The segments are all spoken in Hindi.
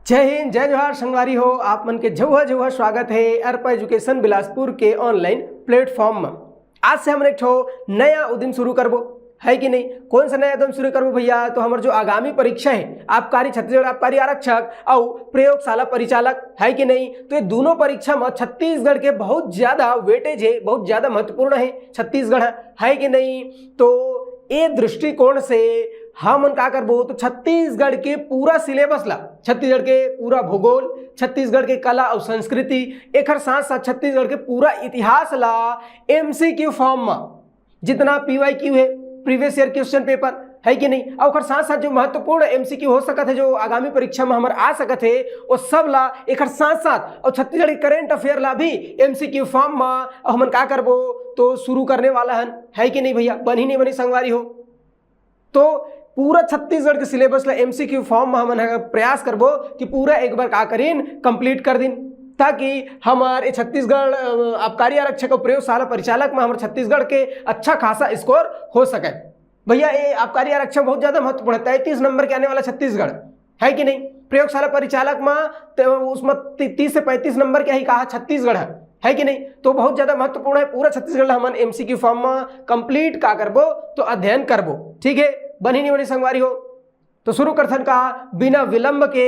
जय हिंद, जय जोहार संगवारी हो। आप मन के झुआ झुआ स्वागत है अर्पा एजुकेशन बिलासपुर के ऑनलाइन प्लेटफॉर्म में। आज से हम एक नया उद्यम शुरू करबो, है कि नहीं। कौन सा नया उद्यम शुरू करबो भैया? तो हमारे जो आगामी परीक्षा है आबकारी छत्तीसगढ़ आबकारी आरक्षक और प्रयोगशाला परिचालक, है कि नहीं। तो ये दोनों परीक्षा में छत्तीसगढ़ के बहुत ज्यादा वेटेज है, बहुत ज्यादा महत्वपूर्ण है छत्तीसगढ़, है कि नहीं। तो ये दृष्टिकोण से हम का करबो तो छत्तीसगढ़ के पूरा सिलेबस ला, छत्तीसगढ़ के पूरा भूगोल, छत्तीसगढ़ के कला और संस्कृति, एक साथ साथ छत्तीसगढ़ के पूरा इतिहास ला एमसीक्यू फॉर्म में जितना पीवाईक्यू है, प्रीवियस ईयर क्वेश्चन पेपर, है कि नहीं। और साथ साथ जो महत्वपूर्ण एमसीक्यू हो सकत है, जो आगामी परीक्षा में हमारे आ सकत है, वो सब ला एक साथ साथ और छत्तीसगढ़ करेंट अफेयर ला भी एमसीक्यू फॉर्म में हम का करबो तो शुरू करने वाला है कि नहीं भैया। बनी नहीं बनी संगवारी हो। तो पूरा छत्तीसगढ़ के सिलेबस ला एमसीक्यू फॉर्म में हम प्रयास करबो कि पूरा एक बार का करीन कंप्लीट कर दिन, ताकि हमारे छत्तीसगढ़ आबकारी आरक्षक और प्रयोगशाला परिचालक में हमारे छत्तीसगढ़ के अच्छा खासा स्कोर हो सके भैया। ये आबकारी आरक्षक बहुत ज्यादा महत्वपूर्ण है, 33 नंबर के आने वाला छत्तीसगढ़, है कि नहीं। प्रयोगशाला परिचालक में उसमें 30 से 35 नंबर के ही कहा छत्तीसगढ़ है कि नहीं। तो बहुत ज्यादा महत्वपूर्ण है। पूरा छत्तीसगढ़ हम एमसीक्यू फॉर्म में कंप्लीट का करबो तो अध्ययन करबो, ठीक है। बनी नहीं बनी संगवारी हो। तो शुरू करथन का बिना विलंब के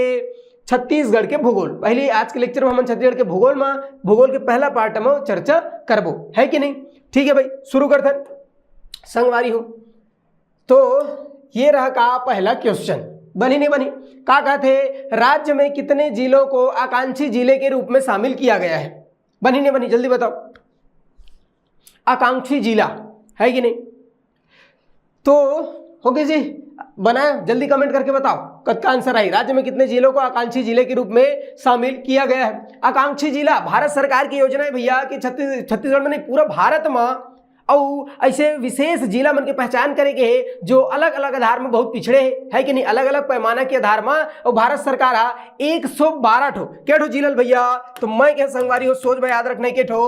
छत्तीसगढ़ के भूगोल। पहले आज के लेक्चर में हम छत्तीसगढ़ के भूगोल के पहला पार्ट में चर्चा करबो, है कि नहीं। ठीक है भाई, शुरू करथन संगवारी हो। तो ये रहा का पहला क्वेश्चन। बनी नहीं बनी का कहते, राज्य में कितने जिलों को आकांक्षी जिले के रूप में शामिल किया गया है? बनी नहीं बनी जल्दी बताओ। आकांक्षी जिला, है कि नहीं। तो हो गया जी, बनाया, जल्दी कमेंट करके बताओ कद का आंसर आई। राज्य में कितने जिलों को आकांक्षी जिले के रूप में शामिल किया गया है? आकांक्षी जिला भारत सरकार की योजना है भैया कि छत्तीसगढ़ में नहीं पूरा भारत में और ऐसे विशेष जिला मन के पहचान करे के है जो अलग अलग आधार में बहुत पिछड़े है कि नहीं, अलग अलग पैमाना के आधार में। और भारत सरकार 112 ठो क्या ठो जिला भैया। तो मैं क्या संगवारी हो सोच भाई याद रखने के ठो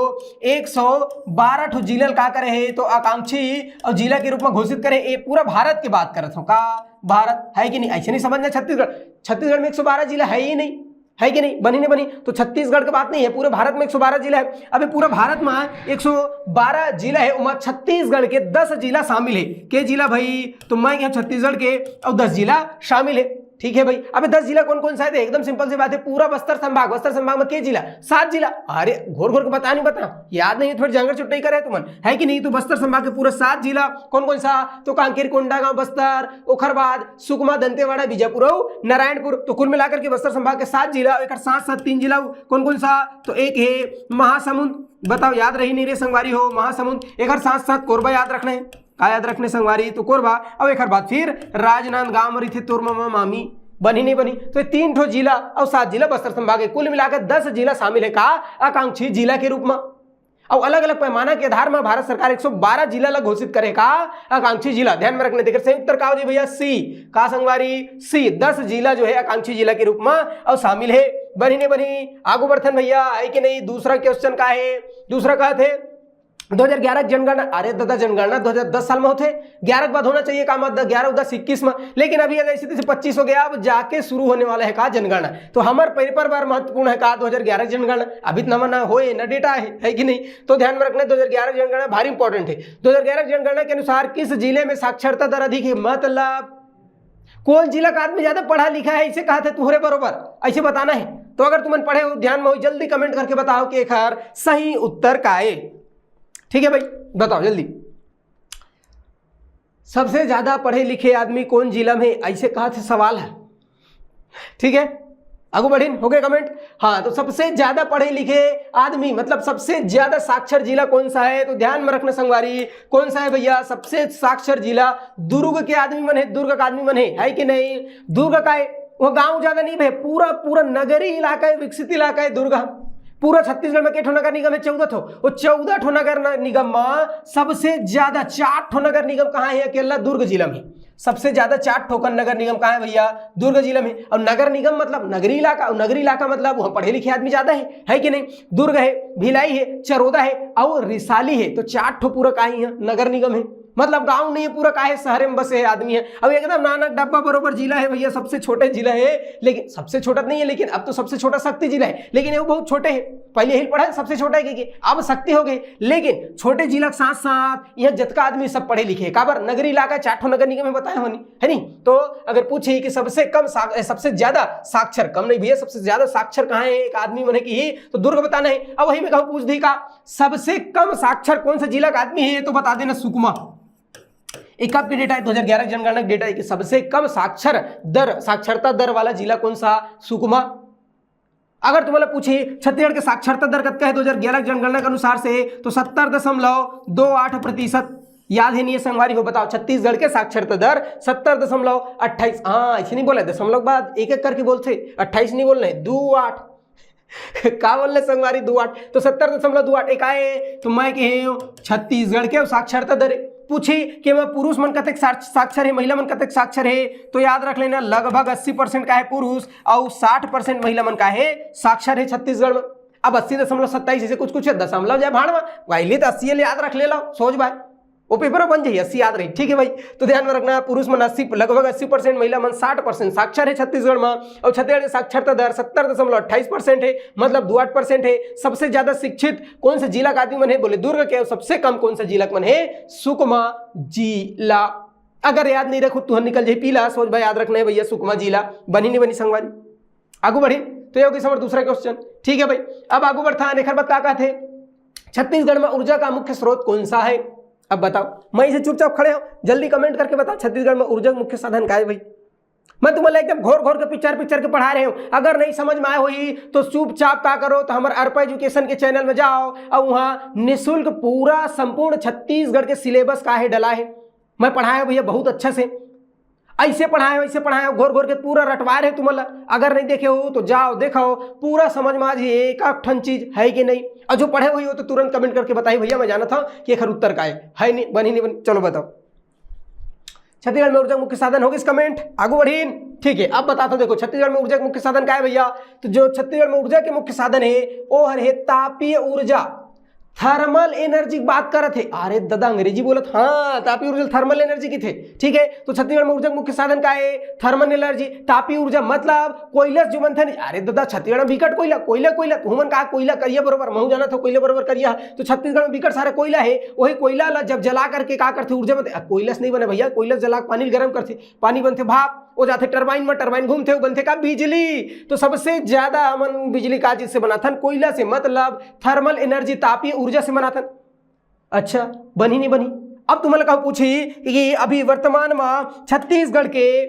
112 ठो जिला का करे है तो आकांक्षी और जिला के रूप में घोषित करे। ये पूरा भारत की बात करत हो का, भारत, है कि नहीं। ऐसे नहीं समझना छत्तीसगढ़ में 112 जिला है ही नहीं, है कि नहीं। बनी नहीं बनी तो छत्तीसगढ़ की बात नहीं है, पूरे भारत में 112 जिला है। अभी पूरे भारत में 112 जिला है, उमा छत्तीसगढ़ के 10 जिला शामिल है। के जिला भाई? तो मैं क्या छत्तीसगढ़ के और 10 जिला शामिल है, ठीक है भाई। अबे 10 जिला कौन कौन सा है? एकदम सिंपल सी बात है, पूरा बस्तर संभाग में के जिला? 7 जिला। अरे घोर घोर के बता नहीं बता, याद नहीं है, थोड़ी जंगल चुट्टी करे तुमन, है कि नहीं। तो बस्तर संभाग के पूरा 7 जिला कौन कौन सा? तो कांकेर, कोंडागांव, बस्तर, ओखरबाद, सुकमा, दंतेवाड़ा, बीजापुर और नारायणपुर। तो कुल मिलाकर के बस्तर संभाग के 7 जिला, एक साथ साथ 3 जिला कौन कौन सा? तो एक है महासमुंद, बताओ याद रही नहीं रे संगवारी हो। महासमुंद, एक साथ साथ कोरबा याद रखने का, याद रखने संगवारी तो कोरबा। अब एक बाद फिर राजनांदगांव रही थे तोर मामी। बनी नहीं बनी तो 3 ठो जिला और 7 जिला बस्तर संभाग है, कुल मिलाकर 10 जिला शामिल है का आकांक्षी जिला के रूप में। और अलग अलग पैमाना के आधार में भारत सरकार 112 जिला ला घोषित करेगा आकांक्षी जिला। ध्यान में रखने देकर सही उत्तर का हो जी भैया सी का संगवारी, सी 10 जिला जो है आकांक्षी जिला के रूप में और शामिल है। बनी नहीं बनी आगू बढ़थन भैया, है कि नहीं। दूसरा क्वेश्चन का है, दूसरा का थे 2011 जनगणना। अरे दादा जनगणना 2010 साल में होते, 11 के बाद होना चाहिए का मत 11 10 21 में, लेकिन अभी ऐसे 25 हो गया, अब जाके शुरू होने वाला है का जनगणना। तो हमारे पेपर बार महत्वपूर्ण है का 2011 जनगणना। अभी नवा हो ना डेटा है कि नहीं। तो ध्यान में रखना 2011 जनगणना भारी इंपॉर्टेंट है। 2011 जनगणना के अनुसार किस जिले में साक्षरता दर अधिक है? मतलब कौन जिला का आदमी ज्यादा पढ़ा लिखा है, इसे कहा थे तुहरे बरोबर ऐसे बताना है। तो अगर तुम पढ़े हो ध्यान में हो जल्दी कमेंट करके बताओ कि एक सही उत्तर का है, ठीक है भाई। बताओ जल्दी, सबसे ज्यादा पढ़े लिखे आदमी कौन जिला में? ऐसे कहा थे सवाल है, ठीक है। आगू बढ़ीन हो गए कमेंट। हाँ, तो सबसे ज्यादा पढ़े लिखे आदमी मतलब सबसे ज्यादा साक्षर जिला कौन सा है? तो ध्यान में रखना संगवारी, कौन सा है भैया? सबसे साक्षर जिला दुर्ग के आदमी मन है, दुर्ग का आदमी मन है कि नहीं। दुर्ग का है, वो गांव ज्यादा नहीं भाई, पूरा नगरी इलाका है, विकसित इलाका है दुर्ग। पूरा छत्तीसगढ़ में के नगर निगम है? 14 ठो। वो 14 ठो नगर निगम में सबसे ज्यादा 4 ठो नगर निगम कहाँ है? अकेला दुर्ग जिला में सबसे ज्यादा 4 ठो नगर निगम कहाँ है भैया? दुर्ग जिला में। और नगर निगम मतलब नगरी इलाका, और नगरी इलाका मतलब वहां पढ़े लिखे आदमी ज्यादा है कि नहीं। दुर्ग है, भिलाई है, चरोदा है और रिसाली है। तो 4 ठो पूरा कहाँ है? नगर निगम है, मतलब गांव नहीं है पूरा, का है शहर में बसे है आदमी है। अब एकदम नानक डब्बा बरोबर जिला है भैया, सबसे छोटे जिला है, लेकिन सबसे छोटा नहीं है, लेकिन अब तो सबसे छोटा शक्ति जिला है, लेकिन वो बहुत छोटे हैं। पहले यही पढ़ा है सबसे छोटा है कि अब शक्ति हो गई, लेकिन छोटे जिला के साथ साथ यह जतका आदमी सब पढ़े लिखे काबर नगरी इलाका 4 नगर निगम में बताया होनी है नहीं। तो अगर पूछे कि सबसे ज्यादा साक्षर, कम नहीं भैया, सबसे ज्यादा साक्षर कहाँ है एक आदमी बने की, तो दुर्ग बताना है। अब वही में कहूं पूछ दी का सबसे कम साक्षर कौन सा जिला का आदमी है, तो बता देना सुकमा। एक आपके डेटा है 2011 जनगणना डेटा है कि सबसे कम साक्षरता दर वाला जिला कौन सा, सुकमा। अगर तुम्हारा पूछे छत्तीसगढ़ के साक्षरता दर कतका है 2011 जनगणना के अनुसार से, तो 70.28%। याद है नहीं संगवारी हो, बताओ छत्तीसगढ़ के साक्षरता दर 70.28। हाँ ऐसे नहीं बोला, दशमलव बाद एक एक करके बोलते, 28 नहीं बोलना है, 28 का बोल रहे संगवारी 28, तो 70.28 एक आए। तो मैं कहे छत्तीसगढ़ के साक्षरता दर पूछी कि मैं पुरुष मन कतक साक्षर है, महिला मन कतक साक्षर है, तो याद रख लेना लगभग 80% का है पुरुष और 60% महिला मन का है साक्षर है छत्तीसगढ़ में। अब 80.27 ऐसे कुछ है, दशमलव जाए भाड़ में वही तो 80 याद रख ले लो, सोच भाई वो पेपर बन जाइए 80 याद रही, ठीक है भाई। तो ध्यान में रखना पुरुष मन 80 लगभग 80%, महिला मन 60% साक्षर है छत्तीसगढ़ में, और छत्तीसगढ़ की साक्षरता दर 70.28% है, मतलब 28% है। सबसे ज्यादा शिक्षित कौन सा जिला का आदमी मन है, बोले दुर्ग के, और सबसे कम कौन सा जिला मन है, सुकमा जिला। अगर याद नहीं रखो तुहर निकल जाए पीला, सोच भाई याद रखना है भैया सुकमा जिला, बनी नहीं बनी संगवारी। आगू बढ़े तो ये होगी समझ दूसरा क्वेश्चन, ठीक है भाई। अब आगू बढ़ता है रेखर बता का थे छत्तीसगढ़ में ऊर्जा का मुख्य स्रोत कौन सा है। अब बताओ, मैं इसे चुपचाप खड़े हो, जल्दी कमेंट करके बताओ छत्तीसगढ़ में ऊर्जा मुख्य साधन का है भाई। मैं तुम्हें एकदम घोर के पिक्चर के पढ़ा रहे हूं, अगर नहीं समझ में आए हुई तो चुपचाप क्या करो, तो हमारे अर्पा एजुकेशन के चैनल में जाओ और वहां निःशुल्क पूरा संपूर्ण छत्तीसगढ़ के सिलेबस का है डला है। मैं पढ़ाया भैया बहुत अच्छे से, ऐसे पढ़ाया घोर के पूरा रटवा रहे तुम्हारा। अगर नहीं देखे हो तो जाओ देखो, पूरा समझ में आ जाए एक ठन चीज है कि नहीं। और जो पढ़े हुई हो तो तुरंत कमेंट करके बताइए भैया, मैं जाना था कि एक उत्तर का है नहीं, बनी नहीं बनी। चलो बताओ छत्तीसगढ़ में ऊर्जा मुख्य साधन होगी, इस कमेंट आगू बढ़ी, ठीक है। अब बताता देखो छत्तीसगढ़ में ऊर्जा के मुख्य साधन क्या है भैया, तो जो छत्तीसगढ़ में ऊर्जा के मुख्य साधन है वो है तापीय ऊर्जा, थर्मल एनर्जी की बात कर रहे थे। अरे दादा अंग्रेजी बोलत, हाँ तापीय ऊर्जा थर्मल एनर्जी की थे, ठीक है। तो छत्तीसगढ़ में ऊर्जा मुख्य साधन का है थर्मल एनर्जी, तापीय ऊर्जा मतलब कोयला जो बनता है। अरे दादा छत्तीसगढ़ में विकट कोयला तुमन कहा कोयला करिया बरोबर, महू जाना था कोयला बरोबर करिया। तो छत्तीसगढ़ में विकट सारा कोयला है, वही कोयला जब जला करके क्या करते ऊर्जा बनते। कोयला से नहीं बने भैया, कोयला जला पानी गर्म करते, पानी बनते भाप, वो जाते टरबाइन में, टरबाइन घूमते हो बनते का बिजली। तो सबसे ज्यादा अमन बिजली का चीज से बना था, कोयला से, मतलब थर्मल एनर्जी तापीय ऊर्जा से बना था। अच्छा बनी नहीं बनी। अब तुम्हारे कहा पूछी कि अभी वर्तमान में छत्तीसगढ़ के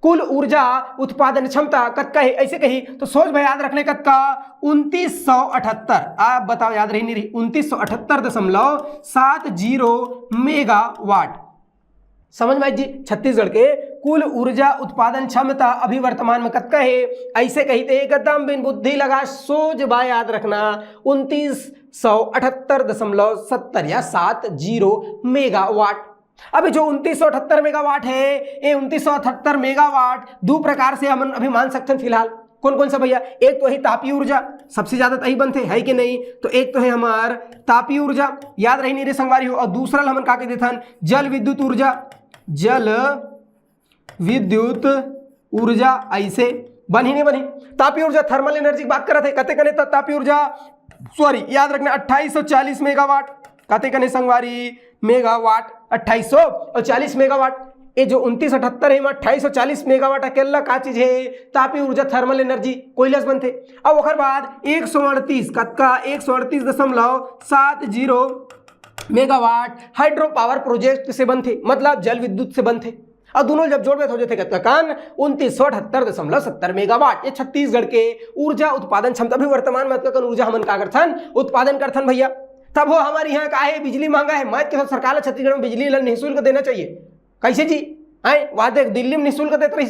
कुल ऊर्जा उत्पादन क्षमता कतका है, ऐसे कही तो सोच भाई याद रखने कतका 2978। आप बताओ याद रही नहीं रही, 2978.70 मेगावाट। समझ में जी छत्तीसगढ़ के कुल ऊर्जा उत्पादन क्षमता अभी वर्तमान में कतका है, ऐसे कही थे एकदम बिन बुद्धि लगा सोच बा याद रखना 2978.70 या 70 मेगावाट। अभी जो 2978 मेगावाट है, ये 2978 मेगावाट दो प्रकार से हम अभी मान सकते हैं फिलहाल। कौन कौन सा भैया, एक तो है तापीय ऊर्जा, सबसे ज्यादा तही बनते है कि नहीं, तो एक तो है हमार तापीय ऊर्जा, याद रही नहीं रे संगवारी हो। और दूसरा हम का कहते थे जल विद्युत ऊर्जा, जल विद्युत ऊर्जा, ऐसे बनी नहीं बनी। तापीय ऊर्जा थर्मल एनर्जी की बात कर रहे थे, कते कने तापीय ऊर्जा सॉरी याद रखना 2840 मेगावाट, कते कने संगवारी मेगावाट 2840 मेगावाट। ये जो 2978 है 2840 मेगावाट अकेला का चीज है, तापीय ऊर्जा थर्मल एनर्जी कोयला से बनते। अब ओकर बाद 138 कतका 138.70 मेगावाट हाइड्रो पावर प्रोजेक्ट से बनते, मतलब जल विद्युत से बनते। और दोनों जब जोड़ में हो जाते कतका कान 2978.70 मेगावाट। ये छत्तीसगढ़ के ऊर्जा उत्पादन क्षमता भी वर्तमान में ऊर्जा हमन का करथन उत्पादन करथन भैया। तब वो हमारे यहाँ का है बिजली महंगा है, मैं के सरकार छत्तीसगढ़ में बिजली निःशुल्क देना चाहिए। कैसे जी आए वहां देख दिल्ली में निःशुल्क देते रही।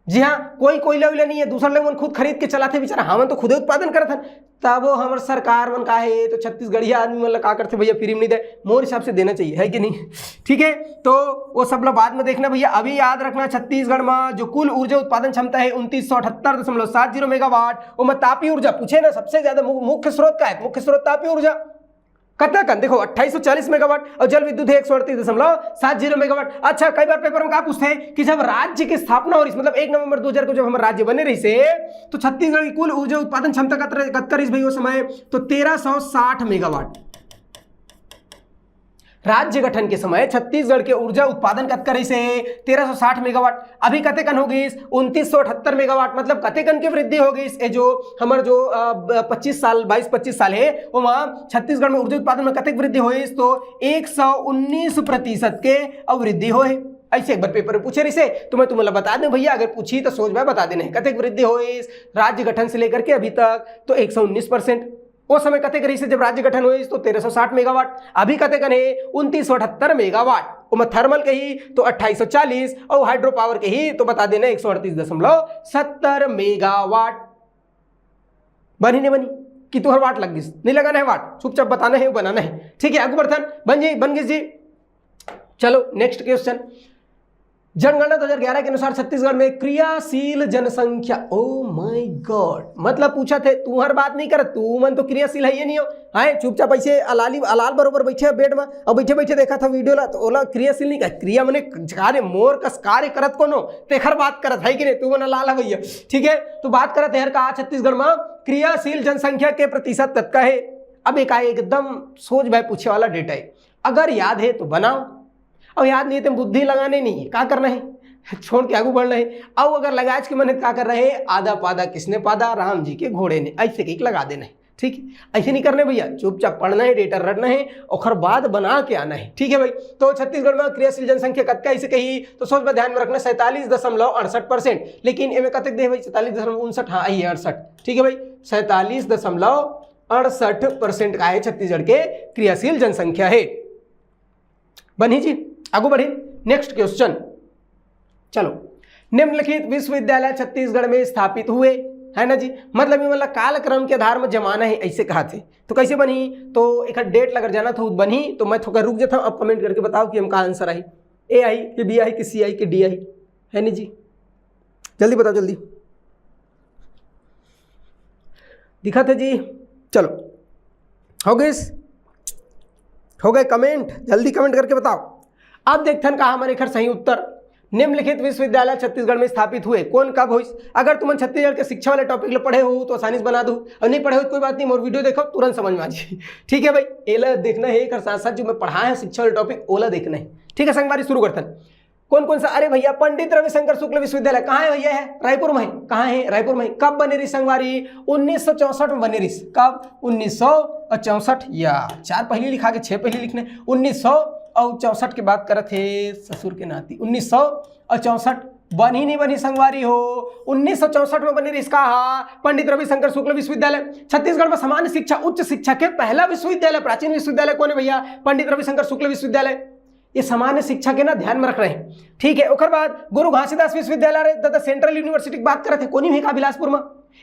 जी हाँ, कोई कोयला वोयला नहीं है, दूसरा लोग खुद खरीद के चलाते बेचारा, हम तो खुद उत्पादन करते हैं। तब वो हमारे सरकार मन का है तो छत्तीसगढ़िया आदमी मतलब का करते भैया फ्री में नहीं दे, मोर हिसाब से देना चाहिए है कि नहीं, ठीक है। तो वो सब लोग बाद में देखना भैया। अभी याद रखना छत्तीसगढ़ में जो कुल ऊर्जा उत्पादन क्षमता है 2978.70 मेगावाट, वो में तापीय ऊर्जा पूछे ना सबसे ज्यादा मुख्य स्रोत का है, मुख्य स्रोत तापीय ऊर्जा। कतकन देखो 2840 मेगावाट और जल विद्युत है 138.70 मेगावाट। अच्छा, कई बार पेपर में क्या पूछते हैं कि जब राज्य की स्थापना हो रही, मतलब 1 नवंबर 2000 को जब हम राज्य बने रही से, तो छत्तीसगढ़ की कुल ऊर्जा उत्पादन क्षमता कत करीस भाई वो समय तो 1360 मेगावाट। राज्य गठन के समय छत्तीसगढ़ के ऊर्जा उत्पादन कत करी से 1360 मेगावाट। अभी कतेकन होगी 2978 मेगावाट, मतलब कतेकन की वृद्धि होगी। ये जो हमारे जो 22-25 साल है वो वहां छत्तीसगढ़ में ऊर्जा उत्पादन में कतेक वृद्धि हुई तो 119% के वृद्धि हो। ऐसे एक बार पेपर में पूछे रही से तो मैं तुम्हें बता दें भैया, अगर पूछी तो सोच भाई बता देने कतेक वृद्धि हुई राज्य गठन से लेकर के अभी तक तो 119%। उस समय कते करी से जब राज्य गठन हुए तो 1360 मेगावाट। अभी कते कन है 2978 मेगावाट। मैं थर्मल कही तो 2840 और हाइड्रो पावर कही तो बता देना 138.70 मेगावाट। बनी नहीं बनी कि तुहर वाट लग गई, नहीं लगाना है वाट, चुपचाप बताना है बनाना है। ठीक है, आगे बढ़तन बन गई जी। चलो नेक्स्ट क्वेश्चन। जनगणना 2011 के अनुसार छत्तीसगढ़ में क्रियाशील जनसंख्या, ओ माय गॉड, मतलब पूछा थे तू हर बात नहीं कर, तू मन तो क्रियाशील है ये नहीं हो, हाय चुपचाप ऐसे अलाल बरोबर बैठे बेड में और बैठे बैठे देखा था वीडियो ला तो ओला क्रियाशील नहीं कहा। क्रिया मने कार्य मोर कस कार्य करत कोनो तेखर बात करत है कि नहीं, तू मन लाल है भैया। ठीक है, तो बात करत है कहा छत्तीसगढ़ में क्रियाशील जनसंख्या के प्रतिशत तत्का है। अब एक एकदम सोच भाई पूछे वाला डेटा है, अगर याद है तो बनाओ, अब याद नहीं तो बुद्धि लगाने नहीं है, क्या करना है छोड़ के आगे बढ़ना है। अब अगर लगाज के मन क्या कर रहे हैं, आधा पादा किसने पादा, राम जी के घोड़े ने, ऐसे कहीं लगा देना है। ठीक है, ऐसे नहीं करने भैया, चुपचाप पढ़ना है, डेटा रटना है और बाद बना के आना है। ठीक है भाई, तो छत्तीसगढ़ में क्रियाशील जनसंख्या कतका ऐसे कही तो सोच में ध्यान में रखना 47.68%, लेकिन इनमें कतक दे भाई 47.59, हाँ यही 68। ठीक है भाई, 47.68% का है छत्तीसगढ़ के क्रियाशील जनसंख्या है। बनी जी, आगू बढ़ी नेक्स्ट क्वेश्चन। चलो, निम्नलिखित विश्वविद्यालय छत्तीसगढ़ में स्थापित हुए, है ना जी, मतलब ये मतलब कालक्रम के आधार में जमाना है ऐसे कहा थे। तो कैसे बनी, तो एक डेट लगर जाना था बनी, तो मैं थोड़ा रुक जाता हूँ, अब कमेंट करके बताओ कि हमका आंसर आई, ए आई कि बी आई कि सी आई कि डी आई, है नहीं जी, जल्दी बताओ जल्दी, दिखा था जी। चलो हो गए कमेंट, जल्दी कमेंट करके बताओ। अब देखते हैं कहा हमारे खैर सही उत्तर, निम्नलिखित विश्वविद्यालय छत्तीसगढ़ में स्थापित हुए, कौन कब हुई। अगर तुम छत्तीसगढ़ के शिक्षा वाले टॉपिक ले पढ़े हो तो आसानी से बना दो, और नहीं पढ़े हो तो कोई बात नहीं, मोर वीडियो देखो तुरंत समझ में आ जाए। ठीक है भाई, एला देखना है, एक साथ साथ जो मैं पढ़ाया है शिक्षा वाले टॉपिक ओला देखना है। ठीक है, संगवारी शुरू करते हैं। कौन कौन सा, अरे भैया पंडित रविशंकर शुक्ल विश्वविद्यालय कहाँ है भैया, है रायपुर में, कहाँ है रायपुर में। कब बने रही संगवारी, 1964 में बने रही। कब, 1964, या 4 पहले लिखा के 6 पहले लिखने, 1964 की बात करत थे ससुर के नाती, 1964 बनी नहीं बनी संगवारी हो, 1964 में बनी रही। इसका पंडित रविशंकर शुक्ल विश्वविद्यालय छत्तीसगढ़ में सामान्य शिक्षा उच्च शिक्षा के पहला विश्वविद्यालय, प्राचीन विश्वविद्यालय कौन है भैया, पंडित रविशंकर शुक्ल विश्वविद्यालय। ये सामान्य शिक्षा के ना ध्यान में रख रहे हैं। ठीक है, उसके बाद गुरु घासीदास विश्वविद्यालय तथा सेंट्रल यूनिवर्सिटी की बात करते हैं, कोनी है का बिलासपुर में,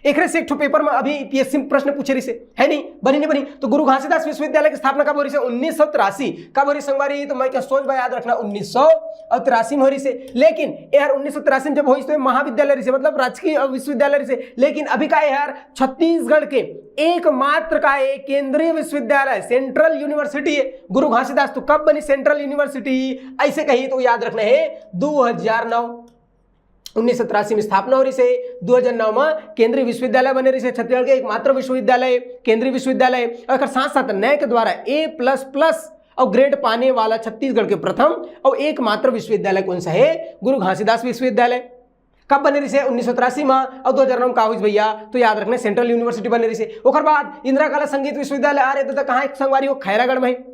एक से एक पेपर में अभी पीएससी प्रश्न पूछे रही से, है नहीं बनी नहीं बनी। तो गुरु घासीदास विश्वविद्यालय की स्थापना कब हो रही से, 1983। कब हो रही संगवारी, तो मैं क्या सोच भाई याद रखना 1983 में हो रही से। लेकिन यार 1983 में जब हुई तो महाविद्यालय से, मतलब राजकीय विश्वविद्यालय से। लेकिन अभी का यार छत्तीसगढ़ के एकमात्र का एक केंद्रीय विश्वविद्यालय सेंट्रल यूनिवर्सिटी है गुरु घासीदास। तो कब बनी सेंट्रल यूनिवर्सिटी, ऐसे कही तो याद रखना है 2009। 1983 में स्थापना हो रही से, 2009 में केंद्रीय विश्वविद्यालय बने रही से, छत्तीसगढ़ के एकमात्र विश्वविद्यालय केंद्रीय विश्वविद्यालय। और साथ साथ नए के द्वारा A++ और ग्रेड पाने वाला छत्तीसगढ़ के प्रथम और एकमात्र विश्वविद्यालय कौन सा है, गुरु घासीदास विश्वविद्यालय। कब बने रही से, 1983 में, और 2009 में का हुई भैया, तो याद रखना सेंट्रल यूनिवर्सिटी बने रही से। और बाद इंदिरा कला संगीत विश्वविद्यालय आ रहे थे, कहाँ एक संगवारी हो, खैरागढ़ में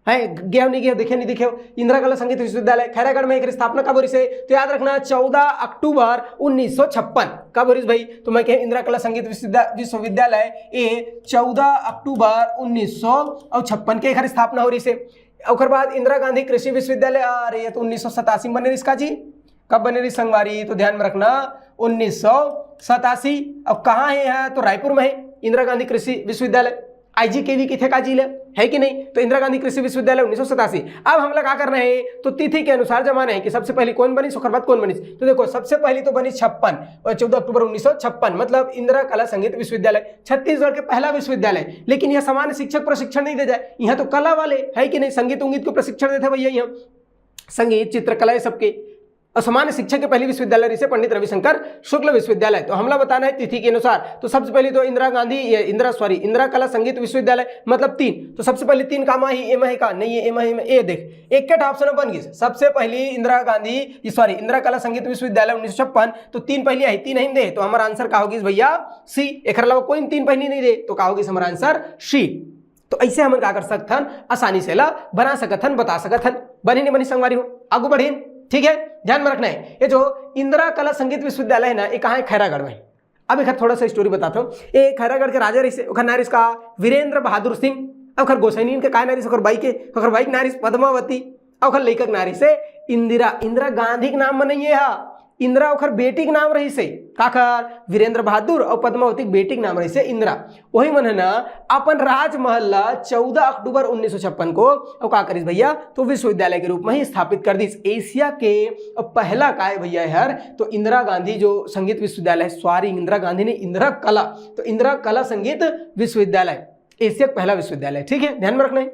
है, गया नहीं गया, देखे नहीं देखे, इंदिरा कला संगीत विश्वविद्यालय खैरागढ़ में एक स्थापना कब हो रही से, तो याद रखना 14 अक्टूबर 1956। कब हो रही भाई, तो मैं कह इंदिरा कला संगीत विश्वविद्यालय ये 14 अक्टूबर 1956 के एक स्थापना हो रही से। और बाद इंदिरा गांधी कृषि विश्वविद्यालय आ रही है, तो 1987 में बने रही इसका जी। कब बने रही संगवारी, तो ध्यान में रखना 1987। अब कहाँ है, तो रायपुर में है इंदिरा गांधी कृषि विश्वविद्यालय। IGKV किथे का जिला है कि नहीं? तो इंदिरा गांधी कृषि विश्वविद्यालय 1987। अब हम लोग क्या करना है तो तिथि के अनुसार जमाना है कि सबसे पहले कौन बनी, उसके बाद कौन बनी। तो देखो सबसे पहली तो बनी 56 और 14 अक्टूबर 1956, मतलब इंदिरा कला संगीत विश्वविद्यालय छत्तीसगढ़ के पहला विश्वविद्यालय। लेकिन यह सामान्य शिक्षक प्रशिक्षण नहीं दे जाए, यहाँ तो कला वाले है कि नहीं, संगीत उंगीत को प्रशिक्षण देते भैया, यहाँ संगीत चित्रकला सबके। और सामान्य शिक्षा के पहली विश्वविद्यालय इसे पंडित रविशंकर शुक्ल विश्वविद्यालय। तो हमला बताना है तिथि के अनुसार। तो सबसे पहले तो इंदिरा कला संगीत विश्वविद्यालय मतलब 3। तो सबसे पहले 3 काम ही एम है का नहीं है, एम ए देख एक के ऑप्शन बन गई। सबसे पहली इंदिरा कला संगीत विश्वविद्यालय 1956। तो 3 पहली आई, 3 दे, तो हमारा आंसर का होगी भैया सी। एक अलावा कोई 3 पहली नहीं दे तो का होगी हमारा आंसर सी। तो ऐसे हम क्या कर सकथन, आसानी से ला बना सकथन, बता सकथन। बनी नहीं बनी संगवारी हो, आगू बढ़ी, ठीक है, ध्यान में रखना है। ये जो इंदिरा कला संगीत विश्वविद्यालय है ना, ये कहाँ है, खैरागढ़ में। अब एक थोड़ा सा स्टोरी बताता हूँ। ये खैरागढ़ के राजा रही ओखर नारिस का वीरेंद्र बहादुर सिंह, ओखर गोसाइनी के काय नारिस, ओखर बाई नारिस पद्मावती, ओखर लइका नारी से इंदिरा गांधी के नाम में नहीं है, इंदिरा ओखर बेटी के नाम रही से, काकर वीरेंद्र बहादुर और पद्मावती के बेटी के नाम रही से इंदिरा। वही मन है ना अपन राजमहल 14 अक्टूबर 1956 को और का करिस भैया तो विश्वविद्यालय के रूप में ही स्थापित कर दी। एशिया के पहला का है भैया यार, तो इंदिरा गांधी जो संगीत विश्वविद्यालय, सॉरी इंदिरा गांधी ने इंदिरा कला, तो इंदिरा कला संगीत विश्वविद्यालय एशिया का पहला विश्वविद्यालय, ठीक है, ध्यान में रखना है।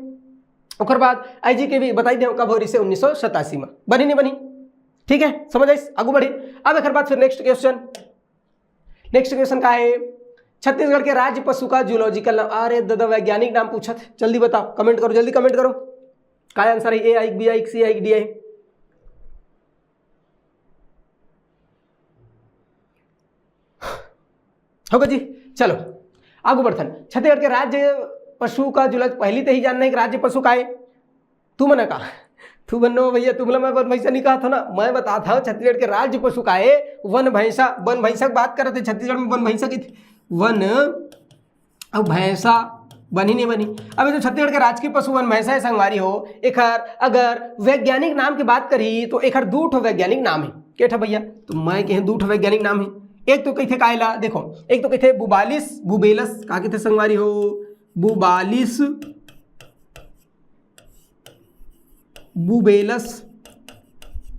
उसके बाद IGKV बताई दे कब हो रही से 1987 में, बनी नहीं बनी, ठीक है, समझ आई, आगू बढ़ी। अब एक बात फिर नेक्स्ट क्वेश्चन का है छत्तीसगढ़ के राज्य पशु का जूलॉजिकल नाम। अरे दादा वैज्ञानिक नाम पूछा था, जल्दी बताओ, कमेंट करो, जल्दी कमेंट करो, क्या आंसर है, ए आई, B I, C I, D I? होगा जी, चलो आगू बढ़थन। छत्तीसगढ़ के राज्य पशु का जूलॉज पहली तो ही जानना है कि राज्य पशु का है, तू मना का तू बनो भैया, तुमला मैं वन भैंसा नहीं कहा था ना, मैं बताता हूँ छत्तीसगढ़ के राज्य पशु का है वन भैंसा। वन भैंसा की बात कर रहे थे, छत्तीसगढ़ में वन भैंसा की थी, वन अब भैंसा बनी नहीं बनी। अब जो छत्तीसगढ़ के राजकीय पशु वन भैंसा है संगवारी हो, एखर अगर वैज्ञानिक नाम की बात करी तो एखर 2 वैज्ञानिक नाम है, के ठा भैया, तो मैं कहे 2 वैज्ञानिक नाम है। एक तो कहते कायला, देखो एक तो कहते बुबेलस का कहते संगवारी हो, बुबेलस।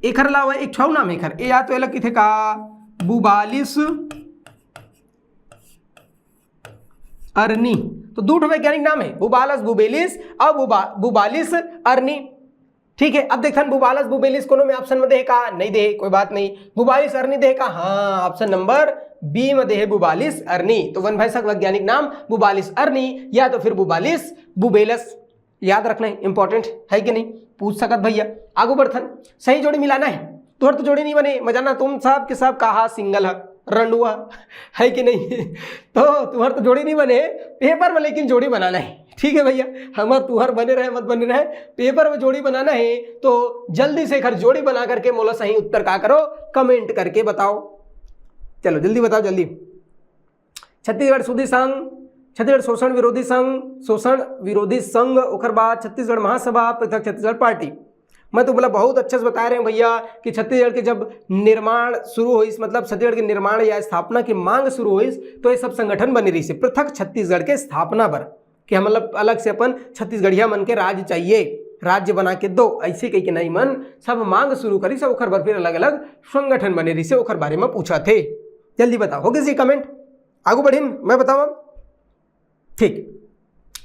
एखर अलावा एक छौ नाम एखर, ए या तो अलग किथे का बुबालिस अर्नी। तो 2 वैज्ञानिक नाम है, बुबेलिस और बुबालिस अर्नी, ठीक है। अब देखन बुबालस बुबेलिस कोनो में ऑप्शन में दे का नहीं दे, कोई बात नहीं। बुबालिस अर्नी दे का, हाँ ऑप्शन नंबर बी में दे है बुबालिस अर्नी। तो वन भैंसा वैज्ञानिक नाम बुबालिस अर्नी या तो फिर बुबालिस बुबेलस, याद रखना है, इंपॉर्टेंट है कि नहीं, पूछ सकत भैया। आगू बढ़थन, सही जोड़ी मिलाना है, तुहर तो जोड़ी नहीं बने मजाना, तुम सब के सब कहा सिंगल है, रंडुआ है कि नहीं तो तुहर तो जोड़ी नहीं बने पेपर में, लेकिन जोड़ी बनाना है, ठीक है भैया। हमार तुहर बने रहे मत बने रहे, पेपर में जोड़ी बनाना है। तो जल्दी से खर जोड़ी बना करके मोला सही उत्तर का करो, कमेंट करके बताओ, चलो जल्दी बताओ जल्दी। छत्तीसगढ़ सुधी संघ, छत्तीसगढ़ शोषण विरोधी संघ, ओकर बाद छत्तीसगढ़ महासभा, पृथक छत्तीसगढ़ पार्टी। मैं तो बोला बहुत अच्छे से बता रहे हैं भैया कि छत्तीसगढ़ के जब निर्माण शुरू हुई, मतलब छत्तीसगढ़ के निर्माण या स्थापना की मांग शुरू हुई, तो ये सब संगठन बनी रही से पृथक छत्तीसगढ़ के स्थापना पर, कि हम मतलब अलग से अपन छत्तीसगढ़िया मन के राज्य चाहिए, राज्य बना के दो, ऐसे कही के नहीं मन सब मांग शुरू करी से, ओखर बार फिर अलग अलग संगठन बने रही से, ओखर बारे में पूछा थे। जल्दी बताओ, हो किसी कमेंट, आगू बढ़ी मैं बताऊँ, ठीक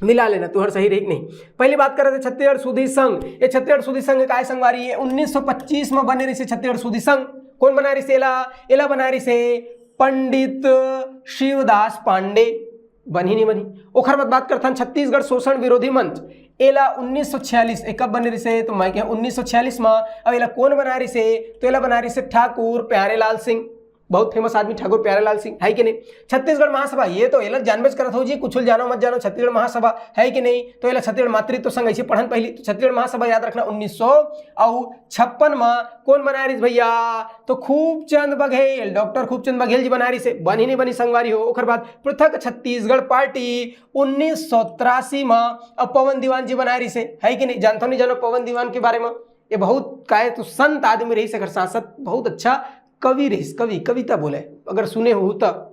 मिला लेना तुहर सही रही नहीं। पहली बात कर रहे थे छत्तीसगढ़ सुधी संघ, ये छत्तीसगढ़ सुधी संघ का संगवारी है 1925 में बने रही से छत्तीसगढ़ सुधी संघ। कौन बना रही से एला बना रही से पंडित शिवदास पांडे, बनी नहीं बनी। ओखर बात करता छत्तीसगढ़ शोषण विरोधी मंच, एला 1946 कब बने रही से, तो मैं क्या 1946 में। अब एला कौन बना रही से, तो एला बना रही से ठाकुर प्यारेलाल सिंह, बहुत फेमस आदमी ठाकुर प्यारेलाल सिंह, है कि नहीं। छत्तीसगढ़ महासभा, ये तो एला जानबेज करत हो जी, कुछ जानो मत जानो, छत्तीसगढ़ महासभा है कि नहीं। तो एला छत्तीसगढ़ मातृत्व संघ ऐसे पढ़न पहली, तो छत्तीसगढ़ महासभा याद रखना 1956 में कौन बना रही भैया, तो खूबचंद बघेल, डॉक्टर खूबचंद बघेल जी बना रही से, बनी नहीं बनी संगवारी हो। ओकर बाद पृथक छत्तीसगढ़ पार्टी 1983 में अब पवन दीवान जी बना रही से, है कि नहीं। जानता नहीं जानो पवन दीवान के बारे में, ये बहुत काहे तो संत आदमी रही से, सांसद बहुत अच्छा कवि रही, कविता बोले अगर सुने हो तब।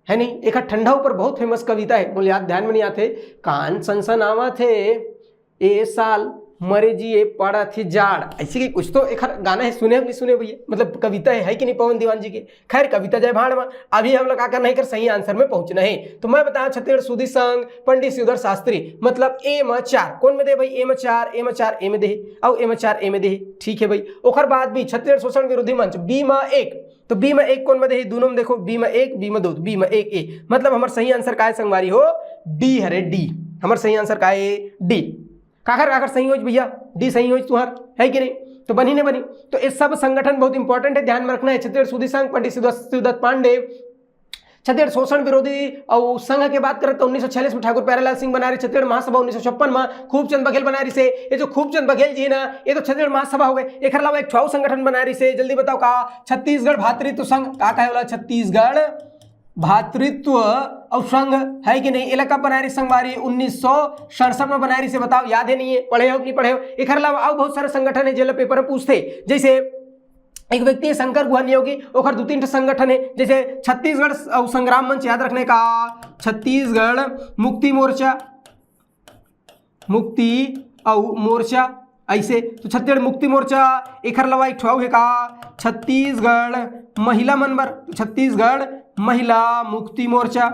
है नहीं। एक ठंडा ऊपर बहुत फेमस कविता है, बोले याद ध्यान में नहीं आते। कान सनसन आवा थे ए साल मरे जिए पड़ा थी जाड़, ऐसे की कुछ तो एक गाना है, सुने नहीं सुने भैया, मतलब कविता है कि नहीं पवन दीवान जी की। खैर कविता जय भाड़ में। अभी हम लोग क्या करना है कर सही आंसर में पहुंचना है। तो मैं बताया छत्तीसगढ़ सूदी संघ पंडित श्रीधर शास्त्री, मतलब ए में 4 कौन में दे भाई, ए में 4 ए में 4 ए में दे और ए में 4 ए में दे, ठीक है भाई। ओकर बाद भी छत्तीसगढ़ शोषण विरोधी मंच बी में 1, तो बी में 1 कौन में दे, दोनों में देखो बी में 1 बी में 2, बी में 1 ए, मतलब हमारा सही आंसर का है संगवारी हो डी, हरे डी, हमारा सही आंसर का है डी। काकर काकर सही हो भैया, डी सही हो तुहार, है कि नहीं। तो बनी नहीं बनी। तो ये सब संगठन बहुत इंपॉर्टेंट है, ध्यान में रखना है। छत्तीसगढ़ सूदी संघ पंडित शिवदत्त पांडे, छत्तीसगढ़ शोषण विरोधी और संघ की बात करें तो 1946 में ठाकुर प्यारेलाल सिंह बनारी, छत्तीसगढ़ महासभा 1956 में खूबचंद बघेल बनारी से। ये जो खूबचंद बघेल जी ना, ये तो छत्तीसगढ़ महासभा हो गए। एक अलावा एक छाऊ संगठन बनारी से, जल्दी बताओ का, छत्तीसगढ़ भातृत्व संघ, का कहे वाला छत्तीसगढ़ भातृत्व और संघ, है कि नहीं। इलाका बनारी संघवारी 1967 में बनारी से, बताओ याद है नहीं है, पढ़े हो कि नहीं पढ़े हो। एक अलावा और बहुत सारे संगठन है जो पेपर में पूछते, जैसे एक व्यक्ति है शंकर गुहा नियोगी, और 2-3 संगठन है, जैसे छत्तीसगढ़ संग्राम मंच, याद रखने का, छत्तीसगढ़ मुक्ति मोर्चा, मुक्ति और मोर्चा ऐसे। तो छत्तीसगढ़ मुक्ति मोर्चा, एक अलावा एक ठो है का छत्तीसगढ़ महिला मनबर, छत्तीसगढ़ महिला मुक्ति मोर्चा,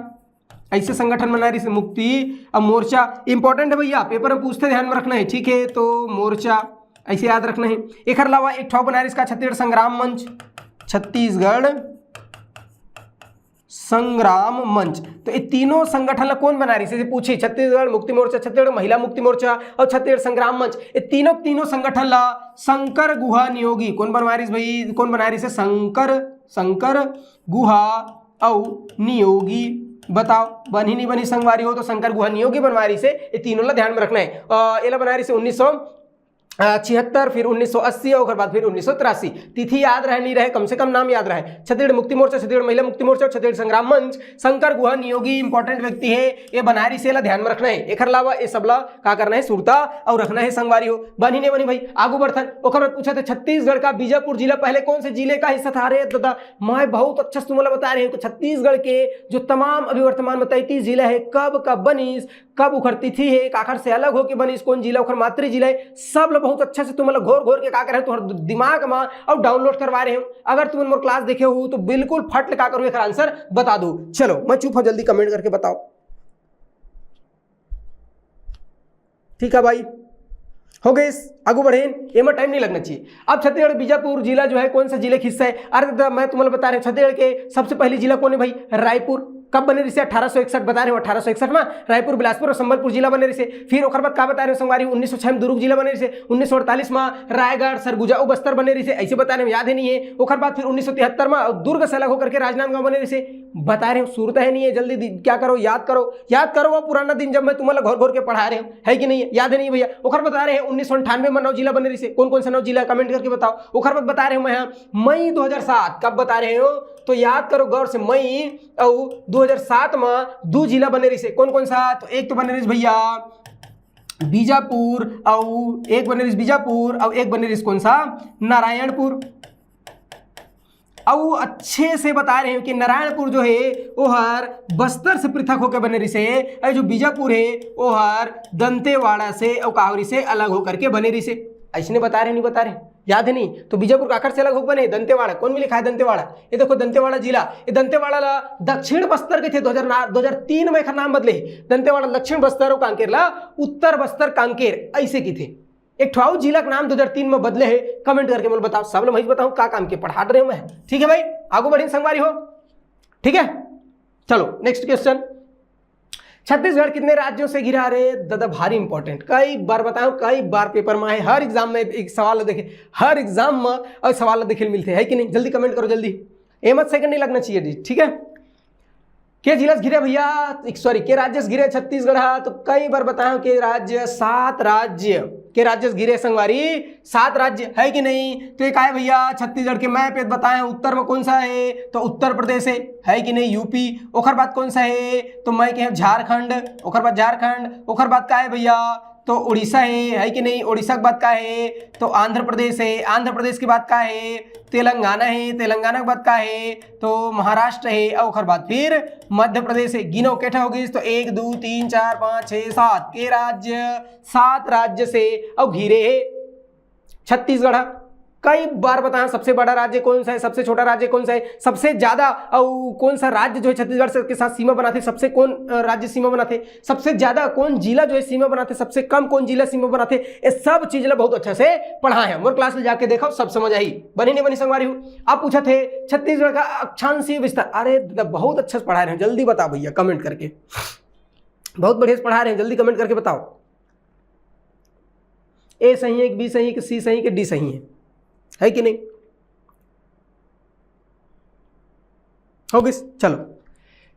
ऐसे संगठन बना रही से, मुक्ति और मोर्चा इंपॉर्टेंट है भैया, पेपर में पूछते, ध्यान में रखना है, ठीक है। तो मोर्चा ऐसे याद रखना है। एक अलावा एक ठो बना रही इसका छत्तीसगढ़ संग्राम मंच, छत्तीसगढ़ संग्राम मंच। तो ये तीनों संगठन कौन बना रही से पूछे, छत्तीसगढ़ मुक्ति मोर्चा, छत्तीसगढ़ महिला मुक्ति मोर्चा और छत्तीसगढ़ संग्राम मंच, ये तीनों संगठन ला शंकर गुहा नियोगी कौन बनवा रही भाई, कौन बना रही से, शंकर गुहा और नियोगी। बताओ बनी नहीं बनी संगवारी हो, तो शंकर गुहा नियोगी बनवा रही से, ये तीनों ला ध्यान में रखना है। एला बना रही से 1976, फिर 1980 और बाद फिर 1983। तिथि याद रहे नहीं रहे, कम से कम नाम याद रहे। छत्तीसगढ़ मुक्ति मोर्चा, छत्तीसगढ़ महिला मुक्ति मोर्चा और छत्तीसगढ़ संग्राम मंच, शंकर गुहा नियोगी इंपॉर्टेंट व्यक्ति है, ये बनारी से ला ध्यान में रखना है। एक अलावा ये सबला का करना है, सुरता और रखना है संगवारी हो। बनी नहीं बनी भाई, आगू बढ़थन। ओकर पूछा था छत्तीसगढ़ का बीजापुर जिला पहले कौन से जिले का हिस्सा था। अरे दादा मैं बहुत अच्छा तुम्हें बता रहे हैं, छत्तीसगढ़ के जो तमाम अभी वर्तमान में 33 जिला है, कब कब बनीस, कब उखर तिथि है, काखर से अलग होकर बनीस, कौन जिला उखर मातृ जिला है, सब बहुत अच्छा से तुम घोर घोर के का कर रहे हो तुम्हारे दिमाग में और डाउनलोड करवा रहे हो। अगर तुम मोर क्लास देखे हो तो बिल्कुल फट का करो, एक आंसर बता दो। चलो मैं चुप हूं, जल्दी कमेंट करके बताओ, ठीक है भाई, हो गए, आगू बढ़े, ये में टाइम नहीं लगना चाहिए। अब छत्तीसगढ़ बीजापुर जिला जो है कौन सा जिले का हिस्सा है। अरे मैं तुम्हें बता रहे छत्तीसगढ़ के सबसे पहली जिला कौन है भाई, रायपुर। कब बने रही से, 1861 बता रहे हो, 1861 में रायपुर, बिलासपुर और संबलपुर जिला बने रही से। फिर ओकर बाद का बता रहे हो संगवारी 1906 में दुर्ग जिला बने रही से, 1948 में रायगढ़, सरगुजा और बस्तर बने रही से, ऐसे बता रहे हो, याद है नहीं है। ओकर बाद फिर 1973 में दुर्ग से अलग होकर के राजनांदगांव बने रही से, बता रहे हो, सूरत है नहीं है, जल्दी क्या करो, याद करो वो पुराना दिन जब मैं तुम्हें घोर घोर के पढ़ा रहे हूँ, है कि नहीं, याद है नहीं भैया। ओकर बता रहे हैं 1998 में 9 जिला बने रही से, कौन कौन सा 9 जिला, कमेंट करके बताओ। ओकर बाद बता रहे हो मैं मई 2007, कब बता रहे हो तो याद करो गौर से, मई और 2007 में 2 जिला बने रही से, कौन कौन सा, तो एक तो बने रही भैया बीजापुर और एक बने रही बीजापुर और एक बने रही कौन सा, नारायणपुर। और अच्छे से बता रहे हैं कि नारायणपुर जो है वो हर बस्तर से पृथक होकर बने रही से, और जो बीजापुर है वो हर दंतेवाड़ा से और कावरी से अलग होकर के बने रही से। ऐसे बता रहे नहीं बता रहे, याद है नहीं। तो बीजापुर काकर से अलग हो बने, दंतेवाड़ा, कौन में लिखा है दंतेवाड़ा, ये देखो दंतेवाड़ा जिला, ये दंतेवाड़ा ला दक्षिण बस्तर के थे, 2003 में एक नाम बदले, दंतेवाड़ा दक्षिण बस्तर और कांकेर ला उत्तर बस्तर कांकेर ऐसे की थे। एक ठो जिला का नाम 2003 में बदले है, कमेंट करके मुझे बताओ, सब लोग मैं बताऊं का काम के पढ़ा रहे हूं मैं, ठीक है भाई, आगू बढ़ी संगवारी हो, ठीक है। चलो नेक्स्ट क्वेश्चन, छत्तीसगढ़ कितने राज्यों से घिरा रे, दादा भारी इंपॉर्टेंट, कई बार बताओ, कई बार पेपर में है, हर एग्जाम में एक सवाल देखे, हर एग्जाम में और सवाल देखे मिलते हैं, कि नहीं, जल्दी कमेंट करो जल्दी, एमत सेकंड नहीं लगना चाहिए जी, ठीक है। के जिला से घिरे भैया, सॉरी के राज्य से घिरे छत्तीसगढ़, तो कई बार बताओ के राज्य, 7 राज्य के राज्य से घिरे संगवारी, 7 राज्य, है कि नहीं। तो एक आए भैया छत्तीसगढ़ के मैप बताएं, उत्तर में कौन सा है, तो उत्तर प्रदेश है कि नहीं, यूपी। ओकर बाद कौन सा है, तो मैं कह झारखंड, ओकर बाद झारखंड, ओकर बाद का है भैया तो उड़ीसा है कि नहीं, उड़ीसा के बाद का है तो आंध्र प्रदेश है, आंध्र प्रदेश की बात का है तेलंगाना है, तेलंगाना के बाद का है तो महाराष्ट्र है, और ओकर बाद फिर मध्य प्रदेश है। गिनो केठा हो गई तो 1 2 3 4 5 6 7 के राज्य, 7 राज्य से और घिरे है छत्तीसगढ़। कई बार बताया सबसे बड़ा राज्य कौन सा है, सबसे छोटा राज्य कौन सा है, सबसे ज्यादा और कौन सा राज्य जो है छत्तीसगढ़ से के साथ सीमा बनाते, सबसे कौन राज्य सीमा बनाते, सबसे ज्यादा कौन जिला जो है सीमा बनाते, सबसे कम कौन जिला सीमा बनाते, ये सब चीज बहुत अच्छा से पढ़ा है। मोर क्लास में जाके देखो सब समझ आई। बनी नहीं बनी संगवारी हूँ। आप पूछा थे छत्तीसगढ़ का अक्षांशीय विस्तार, अरे बहुत अच्छा से पढ़ा रहे हैं, जल्दी बताओ भैया कमेंट करके, बहुत बढ़िया से पढ़ा रहे हैं, जल्दी कमेंट करके बताओ ए सही है कि बी सही है कि सी सही कि डी सही है कि नहीं। हो गई। चलो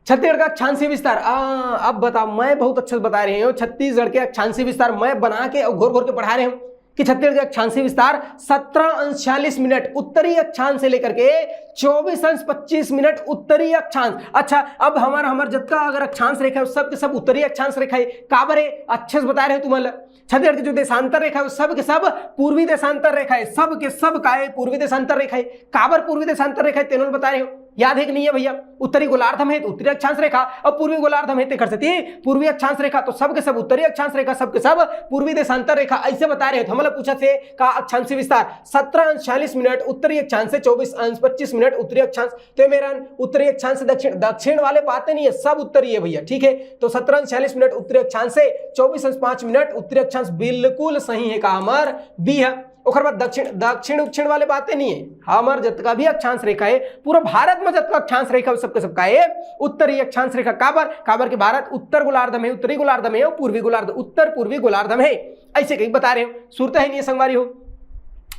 छत्तीसगढ़ का अक्षांशीय विस्तार, अब बताओ, मैं बहुत अच्छा बता रहे हूँ छत्तीसगढ़ के अक्षांशीय विस्तार, मैं बना के और घोर घोर के पढ़ा रहे हूँ कि छत्तीसगढ़ का अक्षांशीय विस्तार 17°40 उत्तरी अक्षांश से लेकर के 24°25 उत्तरी अक्षांश। अच्छा, अब हमारा जितना अगर अक्षांश रेखा है सब के सब उत्तरी अक्षांश रेखा है। काबर है अच्छे से बता रहे हो तुम्हारा। छत्तीसगढ़ की जो देशांतर रेखा है सब के सब पूर्वी देशांतर रेखा है, सब के सब का है पूर्वी देशांतर रेखा है। काबर पूर्वी देशांतर रेखा है तेनों बता रहे हो, याद है कि नहीं है भैया। उत्तरी गोलार्ध में है तो उत्तरी अक्षांश रेखा, और पूर्वी गोलार्ध में है कर सकती पूर्वी अक्षांश रेखा, तो सब के सब उत्तरी अक्षांश रेखा, सब के सब पूर्वी देशांतर रेखा, ऐसे बता रहे हो। मतलब पूछा थे का अक्षांशीय विस्तार 17°40 उत्तरी अक्षांश से 24°25 उत्तरी अक्षांश। तो मेरा उत्तरी अक्षांश से दक्षिण वाले बातें नहीं है, सब उत्तरी है भैया, ठीक है। तो 17°40 उत्तरी अक्षांश से 24°5 उत्तरी अक्षांश बिल्कुल सही है, का हमार बी है। ओकर बाद दक्षिण उक्षिण वाले बातें नहीं है, हमार जितना भी अक्षांश रेखा है पूरा भारत में जितना अक्षांश रेखा सबके सबका है उत्तरी अक्षांश रेखा। काबर के भारत उत्तर गोलार्ध में, उत्तरी गोलार्ध में और पूर्वी गोलार्ध, उत्तर पूर्वी गोलार्ध में है, ऐसे कहीं बता रहे हो। सूरत है नहीं संगवारी हो।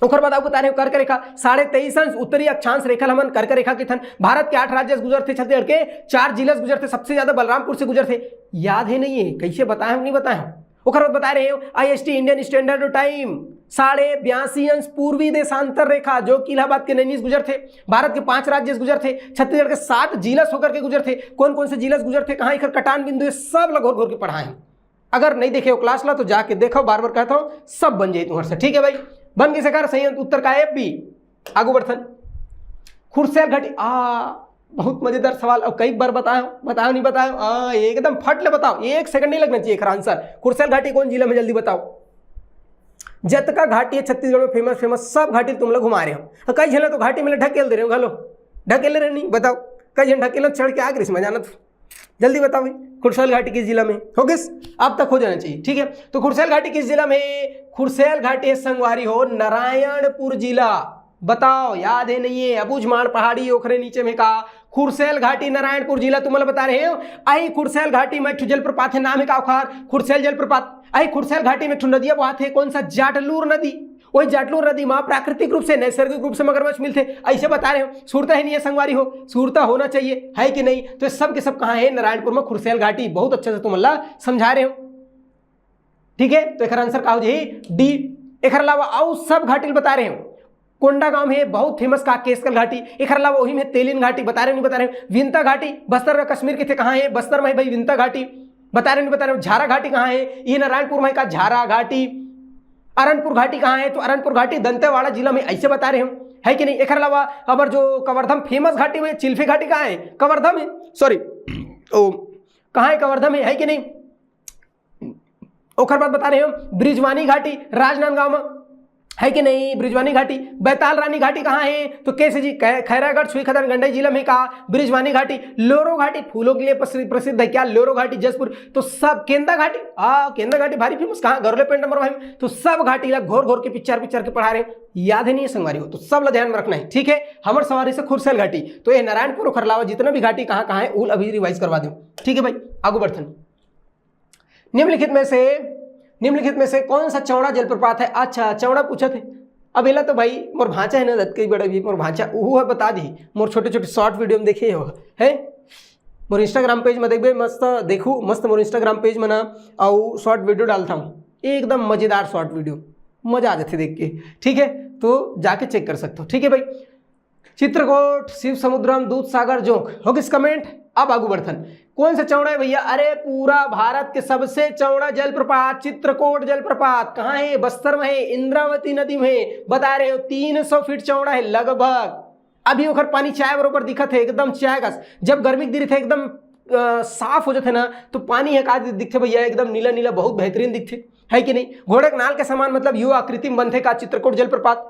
ओकर बाद आप बता रहे हो कर्क रेखा 23.5 उत्तरी अक्षांश रेखा हमन कर्क रेखा के थन। भारत के 8 राज्य गुजरते, छत्तीसगढ़ के 4 जिले गुजरते, सबसे ज्यादा बलरामपुर से गुजरते। याद है नहीं है, कैसे बताए नहीं बताए। ओकर बाद बता रहे हो IST इंडियन स्टैंडर्ड टाइम 82.5 पूर्वी देशांतर रेखा जो कि इलाहाबाद के नैनीस गुजर थे। भारत के 5 राज्य गुजर थे, छत्तीसगढ़ के 7 जिला होकर के गुजर थे। कौन कौन से जिला गुजर थे, कहाँ कटान बिंदु, सब लोग घोर घोर के पढ़ाए हैं। अगर नहीं देखे हो क्लास ला तो जाके देखो, बार बार कहता हूँ सब बन जाए तुम्हारे से, ठीक है भाई। बन के सकार सही उत्तर का है बी। आगू बढ़थन खुरसेल घाटी, बहुत मजेदार सवाल, और कई बार बताओ नहीं बताओ, एकदम फट ले बताओ, 1 सेकंड नहीं लगना चाहिए आंसर। खुरसेल घाटी कौन जिला में, जल्दी बताओ। जतका घाटी है छत्तीसगढ़ में फेमस सब घाटी तुम लोग घुमा रहे हो। कई झन तो घाटी में ढकेल दे रहे हो, घलो ढकेले रहे नहीं, बताओ कई झन ढकेल चढ़ के आ गए इसमें जाना, जल्दी बताओ भाई। खुरसेल घाटी किस जिला में हो गई, अब तक हो जाना चाहिए, ठीक है। तो खुरसेल घाटी किस जिला में, खुरसेल घाटी संगवारी हो नारायणपुर जिला। बताओ याद है नहीं है, अबूझमाड़ पहाड़ी ओखरे नीचे में का खुरसेल घाटी नारायणपुर जिला तुम्हारा बता रहे हो। आई खुरसेल घाटी में एक जलप्रपात है, नाम है का खुरसेल जलप्रपात। आई खुरसेल घाटी में नदियां बहात है, कौन सा, जाटलूर नदी। वही जाटलूर नदी में प्राकृतिक रूप से नैसर्गिक रूप से मगरमच्छ मिलते, ऐसे बता रहे हो। सूरता है नहीं है संगवारी हो, सूरता होना चाहिए है कि नहीं। तो सब के सब कहाँ है, नारायणपुर में खुरसेल घाटी, बहुत अच्छे से तुम अल्लाह समझा रहे हो, ठीक है। तो एक आंसर का हो जाए डी। एक अलावा और सब घाटी बता रहे हो। कोंडा गांव है बहुत फेमस का केसकल घाटी, एक अलावा वही में तेलिन घाटी बता रहे नहीं बता रहे। विंता घाटी बस्तर में कश्मीर के थे, कहाँ है, बस्तर में भाई विंता घाटी बता रहे नहीं बता रहे। झारा घाटी कहाँ है, ये नारायणपुर में का झारा घाटी। अरनपुर घाटी कहाँ है, तो अरनपुर घाटी दंतेवाड़ा जिला में, ऐसे बता रहे हो है कि नहीं। एक अलावा अबर जो कवर्धम फेमस घाटी में चिल्फी घाटी कहाँ है, कवर्धम है, सॉरी कहाँ है, कवर्धम है कि नहीं। ओखर बाद बता रहे हो ब्रिजवानी घाटी राजनांदगांव में है कि नहीं, ब्रिजवानी घाटी। बैताल रानी घाटी कहाँ है, तो कैसे जी, खैरागढ़ छुईखदान गंडई जिला में कहा ब्रिजवानी घाटी। लोरो घाटी फूलों के लिए प्रसिद्ध है क्या, लोरो घाटी जसपुर। तो सब केंदा घाटी, केंदा घाटी भारी फेमस, कहाँ, गरले पेंट नंबर भाई। तो सब घाटी ला घोर घोर के पिक्चर के पढ़ा रहे, याद है नहीं है संगवारी हो, तो सब ला ध्यान में रखना है, ठीक है। हमारे सवारी से खुरसेल घाटी, तो ये नारायणपुर और खरलावा जितना भी घाटी कहाँ कहाँ है उल अभी रिवाइज करवा दूं, ठीक है भाई। आगू बढ़थन निम्नलिखित में से कौन सा चौड़ा जलप्रपात है। अच्छा चौड़ा पूछा थे, अब एला तो भाई मोर भांचा है ना, दत कई बड़ा भी मोर भांचा वो है, बता दी मोर छोटे छोटे शॉर्ट वीडियो में देखे हो है। मोर इंस्टाग्राम पेज में देखबे, मस्त देखू, मस्त मोर इंस्टाग्राम पेज में ना और शॉर्ट वीडियो डालता हूँ, एकदम मजेदार शॉर्ट वीडियो, मजा आ जाते देख के, ठीक है। तो जाके चेक कर सकते हो, ठीक है भाई। चित्रकूट, शिव समुद्रम, दूध सागर, जोंक हो किस कमेंट अब आगू बढ़थन, कौन सा चौड़ा है भैया? अरे पूरा भारत के सबसे चौड़ा जलप्रपात चित्रकोट जलप्रपात कहाँ है? बस्तर में है, इंद्रावती नदी में। बता रहे हो 300 फीट चौड़ा है लगभग। अभी ओखर पानी चाय बरोबर दिखत है, एकदम चाय का। जब गर्मी गिरी थे एकदम साफ हो जाते ना, तो पानी है का दिखते भैया, एकदम नीला नीला, बहुत बेहतरीन दिखते, है कि नहीं? घोड़े के नाल के समान, मतलब यू आकृति में बनते का चित्रकोट जलप्रपात।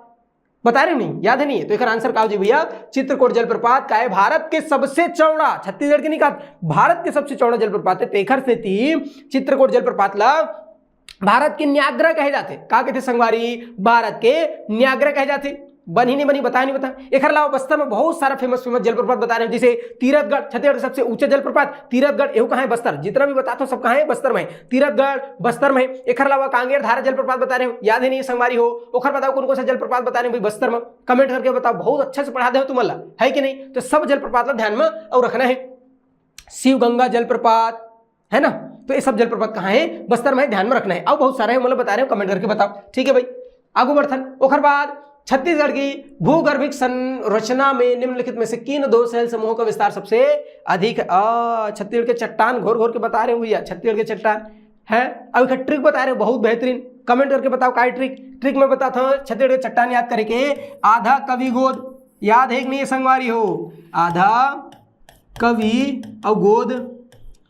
बता रहे नहीं, याद है नहीं है? तो एक आंसर का जी भैया, चित्रकोट जलप्रपात का है भारत के सबसे चौड़ा, छत्तीसगढ़ के नहीं कहा, भारत के सबसे चौड़ा जलप्रपात है। तेखर से थी चित्रकोट जलप्रपात ला भारत के न्याग्रा कहे जाते। का कहते संगवारी? भारत के न्याग्रा कहे जाते। बनी नहीं बनी, बताया नहीं बता। एक अलावा बस्तर में बहुत सारा फेमस जलप्रपात बता रहे हैं, जैसे तीरथगढ़, छत्तीसगढ़ सबसे ऊंचा जलप्रपात तीरथगढ़, एवं कहाँ है? बस्तर। जितना भी बताता हूँ सब कहाँ है? बस्तर में। तीरथगढ़ बस्तर में। एक अलावा कांगेर धारा जलप्रपात बता रहे हो, याद है नहीं संगवारी हो? ओखर बताओ कौन कौन सा जलप्रपात बता रहे हो भाई बस्तर में? कमेंट करके बताओ, बहुत अच्छे से पढ़ा दे तुम, है कि नहीं? तो सब जलप्रपात ध्यान में और रखना है। शिव गंगा जलप्रपात है ना, तो ये सब जलप्रपात कहाँ है? बस्तर में, ध्यान में रखना है। अब बहुत सारे मतलब बता रहे हो, कमेंट करके बताओ, ठीक है भाई? आगू बढ़थन। ओखर बाद छत्तीसगढ़ की भूगर्भिक संरचना में निम्नलिखित में से किन दो शैल समूहों का विस्तार सबसे अधिक है? छत्तीसगढ़ के चट्टान घोर घोर के बता रहे हो भैया, छत्तीसगढ़ के चट्टान है। अब एक ट्रिक बता रहे हो, बहुत बेहतरीन, कमेंट करके बताओ का ट्रिक। ट्रिक में बताता हूँ, छत्तीसगढ़ के चट्टान याद करके आधा कवि गोद, याद है कि नहीं संगवारी हो? आधा कवि और गोद,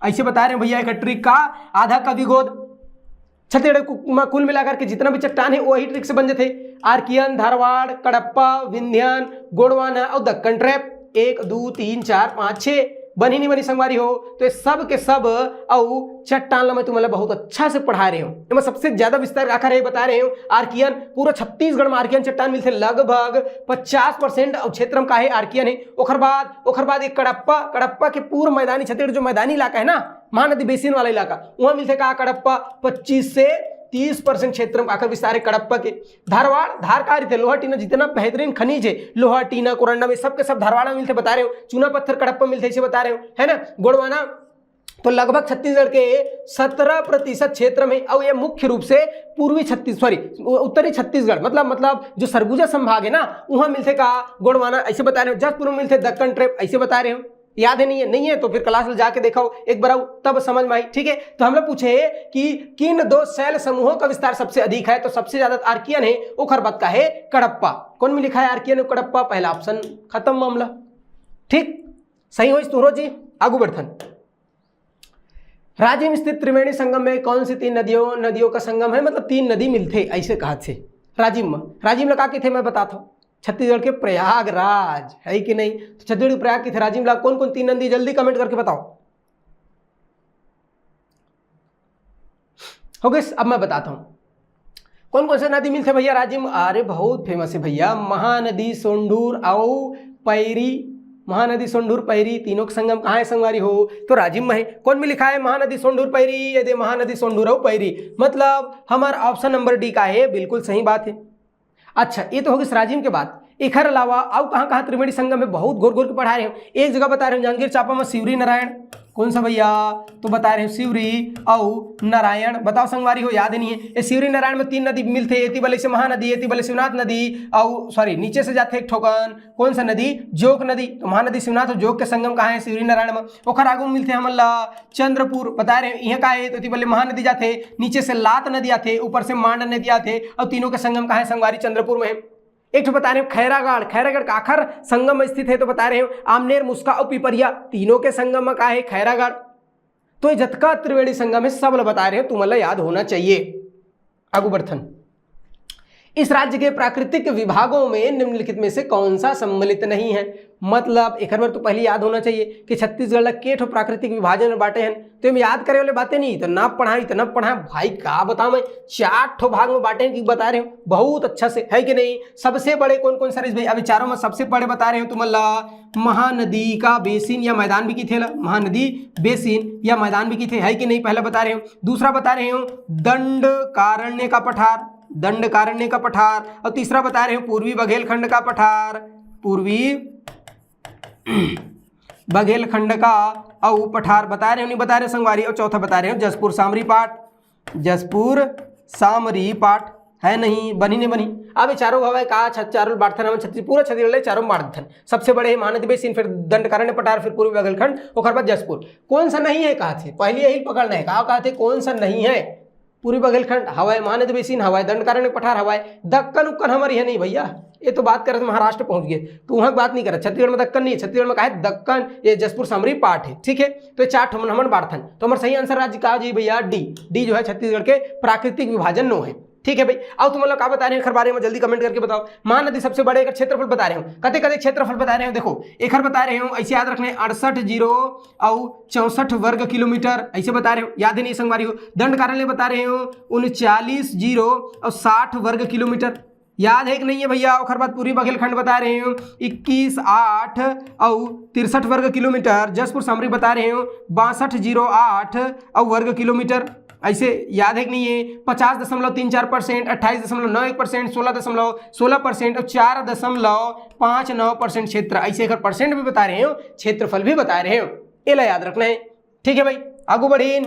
ऐसे बता रहे हैं भैया एक ट्रिक का, आधा कवि गोद। छत्तीसगढ़ कुल मिलाकर के जितना भी चट्टान है वही ट्रिक से बन जाते। आर्कियन, धारवाड़, कडप्पा, विंध्यान, गोंडवाना और दक्कन ट्रैप। 1 2 3 4 5 6 बनी नहीं बनी संगवारी हो? तो ये सब के सब और चट्टान मैं तुम्हें बहुत अच्छा से पढ़ा रहे हूँ। मैं सबसे ज्यादा विस्तार आकर बता रहे हूँ। आर्कियन पूरा छत्तीसगढ़ में आर्कियन चट्टान मिलते लगभग 50% और क्षेत्र में का है आर्कियन है। ओखर बाद एक कडप्पा, कडप्पा के पूर्व मैदानी छत्तीसगढ़ जो मैदानी इलाका है ना, महानदी बेसिन वाला इलाका, वहां मिलते का कडप्पा 25 से 30% क्षेत्र में आकर विस्तार है कडप्पा के। धारवाड़, धार का थे लोहा टीना, जितना बेहतरीन खनिज है लोहा टीना कोरंडा में सबके सब धारवाड़ में मिलते, बता रहे हो। चूना पत्थर कडप्पा मिलते, इसे बता रहे हो, है ना। गोंडवाना तो लगभग छत्तीसगढ़ के 17% क्षेत्र में, और ये मुख्य रूप से उत्तरी छत्तीसगढ़ मतलब जो सरगुजा संभाग है ना, वहां मिलते का गोंडवाना, ऐसे बता रहे हो। जसपुर में मिलते दक्कन ट्रैप, ऐसे बता रहे हो। याद है नहीं है तो फिर क्लास में जाके देखो एक बार, तब समझ में आई, ठीक है। तो हम लोग पूछे कि किन दो शैल समूहों का विस्तार सबसे अधिक है? तो सबसे ज्यादा आर्कियन है, ओखर बाद का है कडप्पा। कौन में लिखा है आर्कियन और कडप्पा? पहला ऑप्शन, खत्म मामला, ठीक सही हो तुरो जी। आगू बढ़थन। राज्य में स्थित त्रिवेणी संगम में कौन सी 3 नदियों का संगम है? मतलब 3 नदी मिलते, ऐसे कहा थे। राजिम में का थे मैं बताता हूँ, छत्तीसगढ़ के प्रयागराज, है कि नहीं? तो छत्तीसगढ़ प्रयाग की थे राजिम ला कौन कौन 3 नदी? जल्दी कमेंट करके बताओ। हो गए, अब मैं बताता हूं कौन कौन से नदी मिलते भैया राजिम। अरे बहुत फेमस है भैया, महानदी, सोंढूर और पैरी। महानदी, सोंढूर, पैरी तीनों का संगम कहाँ है संगवारी हो? तो राजिम में है। कौन में लिखा है? महानदी, सोंढूर, पैरी। यदि महानदी, सोंढूर और पैरी, मतलब हमारा ऑप्शन नंबर डी का है, बिल्कुल सही बात है। अच्छा, ये तो होगी राजिम के बाद। एक अलावा अब कहाँ त्रिवेणी संगम में बहुत घोर घोर के पढ़ा रहे हो। एक जगह बता रहे हो जांजगीर चांपा में शिवरी नारायण, कौन सा भैया? तो बता रहे हो शिवरी और नारायण। बताओ संगवारी हो, याद नहीं है? ये शिवरी नारायण में 3 नदी मिलते, एती बले से महानदी, एती बले शिवनाथ नदी, और सॉरी नीचे से जाते एक ठोकन, कौन सा नदी? जोग नदी। तो महानदी, शिवनाथ और जोग के संगम कहाँ है? शिवरी नारायण में। ओखर आगू मिलते हमला चंद्रपुर, बता रहे हैं यहाँ का है, तो एती बले महानदी जाते, नीचे से लात नदी आते, ऊपर से मांड नदी आते, और तीनों के संगम कहाँ है संगवारी? चंद्रपुर में है। एक तो बता रहे हो खैरागढ़, खैरागढ़ का आखिर संगम में स्थित है, तो बता रहे हो आमनेर, मुस्का और पिपरिया, तीनों के संगम में का है? खैरागढ़। तो ये जतका त्रिवेणी संगम है सब बता रहे हो, तुम्हें याद होना चाहिए। आगू बढ़थन। इस राज्य के प्राकृतिक विभागों में निम्नलिखित में से कौन सा सम्मिलित नहीं है? मतलब एक बार तो पहले याद होना चाहिए कि छत्तीसगढ़ के ठो प्राकृतिक विभाजन में बांटे हैं, तो हम याद करे वाले बातें नहीं, इतना पढ़ा भाई, का बताऊं मैं, 4 ठो भाग में बांटे की बता रहे हो बहुत अच्छा से, है कि नहीं? सबसे बड़े कौन कौन सा भाई? अभी चारों में सबसे बड़े बता रहे हो तुम्हारा महानदी का बेसिन या मैदान भी की थे, महानदी बेसिन या मैदान भी की थे, है कि नहीं? पहला बता रहे हो। दूसरा बता रहे हो दंडकारण्य का पठार, दंडकारण्य का पठार, और तीसरा बता रहे हो पूर्वी बघेलखंड का पठार, पूर्वी बघेलखंड का और पठार बता रहे हो, नहीं बता रहे संगवारी। और चौथा बता रहे हो जसपुर सामरी पाठ, जसपुर सामरी पाठ, है नहीं, बनी नहीं बनी। अब ये चारों हवा का चारों बांटथन हम छत्तीस पूरा छत्तीसगढ़ चारों बांटथन। सबसे बड़े महानदी बेसिन, फिर दंडकारण्य पठार, फिर पूर्वी बघेलखंड, और बाद जसपुर। कौन सा नहीं है कहा थे, पहले यही पकड़ना है। कहा थे कौन सा नहीं है, पूर्वी बघेलखंड हवाए, महानदी बेसिन हवाए, दंडकारण्य पठार हवाए, दक्कन उक्कन हमारी है नहीं भैया। ये तो बात कर रहे थे महाराष्ट्र पहुंच गए, तो वहां बात नहीं कर रहा। छत्तीसगढ़ में दक्कन नहीं है, छत्तीसगढ़ में कहा है दक्कन, ये जसपुर सामरी पाठ है, ठीक है। तो ये चार हमन बांटथन। तो हमारा सही आंसर राज्य कहा जी भैया डी जो है छत्तीसगढ़ के प्राकृतिक विभाजन 9 है, ठीक है भाई। अब तुम लोग क्या बता रहे हैं बारे में जल्दी कमेंट करके बताओ। महानदी सबसे बड़े क्षेत्रफल बता रहे हो, कते कते क्षेत्रफल बता रहे हो। देखो एक बता रहे हो, ऐसे याद रखना है 68,064 वर्ग किलोमीटर, ऐसे बता रहे हो, याद ही नहीं संगवारी हो। दंडकारण्य बता रहे हो 39,060 वर्ग किलोमीटर, याद है कि नहीं है भैया। और बाद पूर्वी बघेलखंड बता रहे हो 21,863 वर्ग किलोमीटर। जसपुर सामरी बता रहे हो 62,008 वर्ग किलोमीटर, ऐसे याद है कि नहीं है। 50.34%, 28.91%, 16.16% और 4.59% क्षेत्र, ऐसे अगर परसेंट भी बता रहे हो, क्षेत्रफल भी बता रहे हो, ये याद रखना है, ठीक है भाई। आगू बढ़ीन,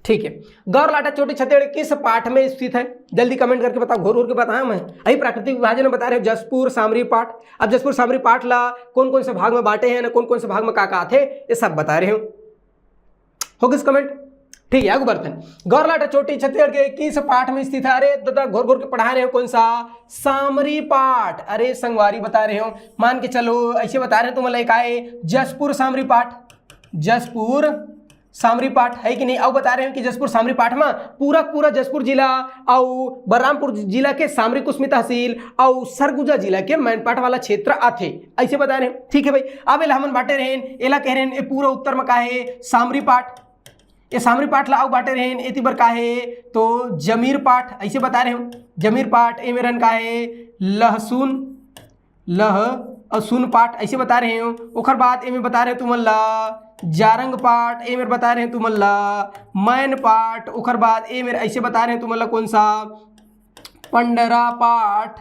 ठीक है। गौरलाटा चोटी छत्तीसगढ़ किस पाठ में स्थित है, जल्दी कमेंट करके बताओ। घोर घोर के बताया मैं, अभी प्राकृतिक विभाजन में बता रहे हो जसपुर सामरी पाठ। अब जसपुर सामरी पाठ ला कौन कौन से भाग में बांटे हैं ना, कौन कौन से भाग में का थे, ये सब बता रहे हो किस कमेंट, ठीक है। आगू बढ़ते, गौरलाटा चोटी छत्तीसगढ़ के किस पाठ में स्थित है। अरे दादा घोर घोर के पढ़ा रहे हो, कौन सा, सामरी पाठ। अरे संगवारी बता रहे हो, मान के चलो ऐसे बता रहे हो तुम लोग जसपुर सामरी पाठ, जसपुर सामरी पाठ है कि नहीं। अब बता रहे हो कि जसपुर सामरी पाठ में पूरा जसपुर जिला और बलरामपुर जिला के सामरी कुसमी तहसील और सरगुजा जिला के मैनपाट वाला क्षेत्र आते, ऐसे बता रहे हैं, ठीक है भाई। अब एला हमन बांटे रहे, एला कह रहे हैं पूरा उत्तर में का है सामरी पाठ, ये सामरी पाठ ला बांटे रहे हैं एति बर का है तो जमीर पाठ, ऐसे बता रहे हो जमीर पाठ। ए मेरन का है लहसुन पाठ, ऐसे बता रहे हो। ओखर बाद ए में बता रहे हो तुम ला जारंग पाठ, ए मेरे बता रहे हैं तुम ला मैन पाठ। ओखर बाद ए मेरे ऐसे बता रहे हैं तुम ला कौन सा, पंडरा पाठ।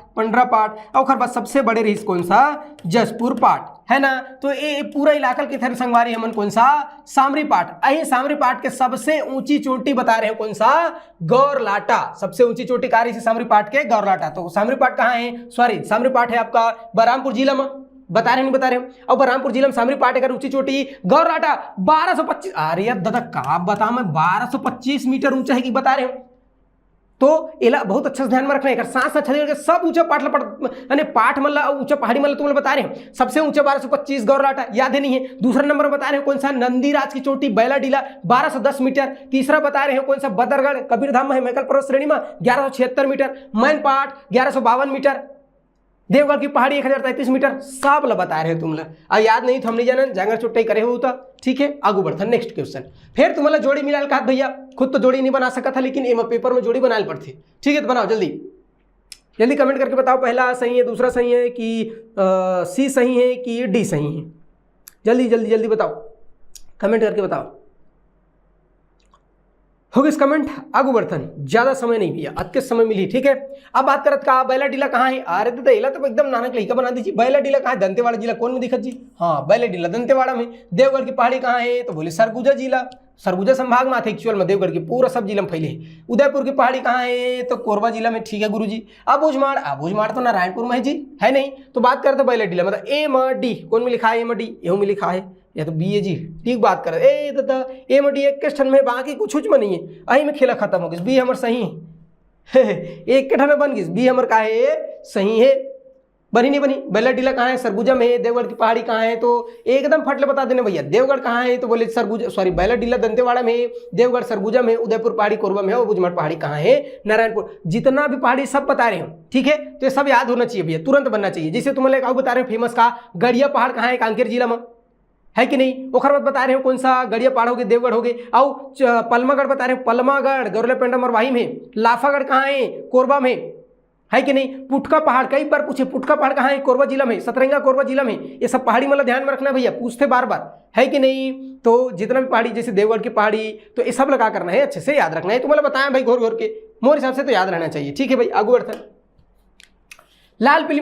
और ओखर बाद सबसे बड़े रही कौन सा, जसपुर पाठ, है ना। तो ये पूरा इलाका के थर संगवारी हमन कौन सा, सामरी पाठ। अही सामरी पाठ के सबसे ऊंची चोटी बता रहे हैं कौन सा, गौरलाटा। सबसे ऊंची चोटी कहा रही है सामरी पाठ के, गौरलाटा। तो सामरी पाठ कहाँ है, सॉरी सामरी पाठ है आपका बलरामपुर जिला में, बता रहे नहीं बता रहे हो। और बलरामपुर जिला में सामरी पाठ अगर ऊंची चोटी गौरलाटा 1225, अरे दादा का बता मैं 1225 मीटर ऊंचा है कि बता रहे हो। तो एला बहुत अच्छा से ध्यान में रखना है, साथ साथ छत्तीसगढ़ के सब ऊंचा पाठ पाठ मतलब ऊंचा पहाड़ी मतलब तुम बता रहे हो। सबसे ऊंचा 1225 गौरलाटा, याद है नहीं है। दूसरा नंबर बता रहे हो कौन सा, नंदीराज की चोटी बैलाडीला 1210 मीटर। तीसरा बता रहे हो कौन सा, बदरगढ़ कबीरधाम में हिमाचल पर्वत श्रेणी में 1176 मीटर। मैनपाट 1152 मीटर। देवगढ़ की पहाड़ी 1033 मीटर। सब ला बता रहे हो तुम लोग, अब याद नहीं तो हम नहीं जाना, जांगर चुट्टाई करे हो तो ठीक है। आगू बढ़ता नेक्स्ट क्वेश्चन। फिर तुम लोग जोड़ी मिला कहा भैया, खुद तो जोड़ी नहीं बना सका था, लेकिन एम पेपर में जोड़ी बनानी पड़ती, ठीक है। तो बनाओ जल्दी जल्दी कमेंट करके बताओ, पहला सही है, दूसरा सही है कि सी सही है कि डी सही है। जल्दी जल्दी जल्दी बताओ, कमेंट करके बताओ। हो गया कमेंट। आगू बढ़तन, ज्यादा समय नहीं भैया, आज के समय मिली, ठीक है। अब बात करत का बैलाडीला कहाँ है। अरे तो एला तो एकदम नानक लड़का बना दीजिए। बैलाडीला कहाँ है, दंतेवाड़ा जिला कौन में दिखत जी, हाँ बैलाडीला दंतेवाड़ा में। देवगढ़ की पहाड़ी कहाँ है, तो बोले सरगुजा जिला, सरगुजा संभाग में आते एक्चुअल में, देवगढ़ की पूरा सब जिला में फैले है। उदयपुर की पहाड़ी कहाँ है, तो कोरबा जिला में, ठीक है गुरुजी। अबूझमाड़ तो नारायणपुर में है जी, है नहीं। तो बात करते बैलाडीला मतलब ए म डी कौन में लिखा है, एम डी एहू में लिखा है, या तो बी ए जी, ठीक बात कर ए दादा एम डी एक के में, बाकी कुछ में नहीं है। अही में खेला खत्म हो गया, बी हमर सही है एक के में बन गई, बी हमर का है सही है, बनी नहीं बनी। बैलाडीला कहाँ है, सरगुजा में है। देवगढ़ की पहाड़ी कहाँ है, तो एकदम फटले बता देने भैया। देवगढ़ कहाँ है, तो बोले सरगुजा, सॉरी बैलाडीला दंतेवाड़ा में, देवगढ़ सरगुजा में, उदयपुर पहाड़ी कोरबा में है, और बुझमठ पहाड़ी कहाँ है, नारायणपुर। जितना भी पहाड़ी सब बता रहे हो, ठीक है। तो ये सब याद होना चाहिए भैया, तुरंत बनना चाहिए। जैसे तुम लोग बता रहे हो फेमस का गड़िया पहाड़ कहाँ है, कांकेर जिला में, है कि नहीं। ओखर बाद बता रहे हो कौन सा, गड़िया पहाड़ हो गए, देवगढ़ हो गए। और पलमागढ़ बता रहे हो, पलमागढ़ गौरलेपेंडा मरवाही में। लाफागढ़ कहाँ है, कोरबा में, है कि नहीं। पुटका पहाड़ कई बार पूछे, पुटका पहाड़ कहाँ है, कोरबा जिला में। सतरंगा कोरबा जिला में। ये सब पहाड़ी मतलब ध्यान में रखना भैया, पूछते बार बार, है कि नहीं। तो जितना भी पहाड़ी, जैसे देवगढ़ की पहाड़ी, तो ये सब लगा करना है, अच्छे से याद रखना है। तुम्हें बताया भाई घोर घोर के, मोर हिसाब से तो याद रहना चाहिए, ठीक है भाई। आगू बढ़ते हैं। लाल पीली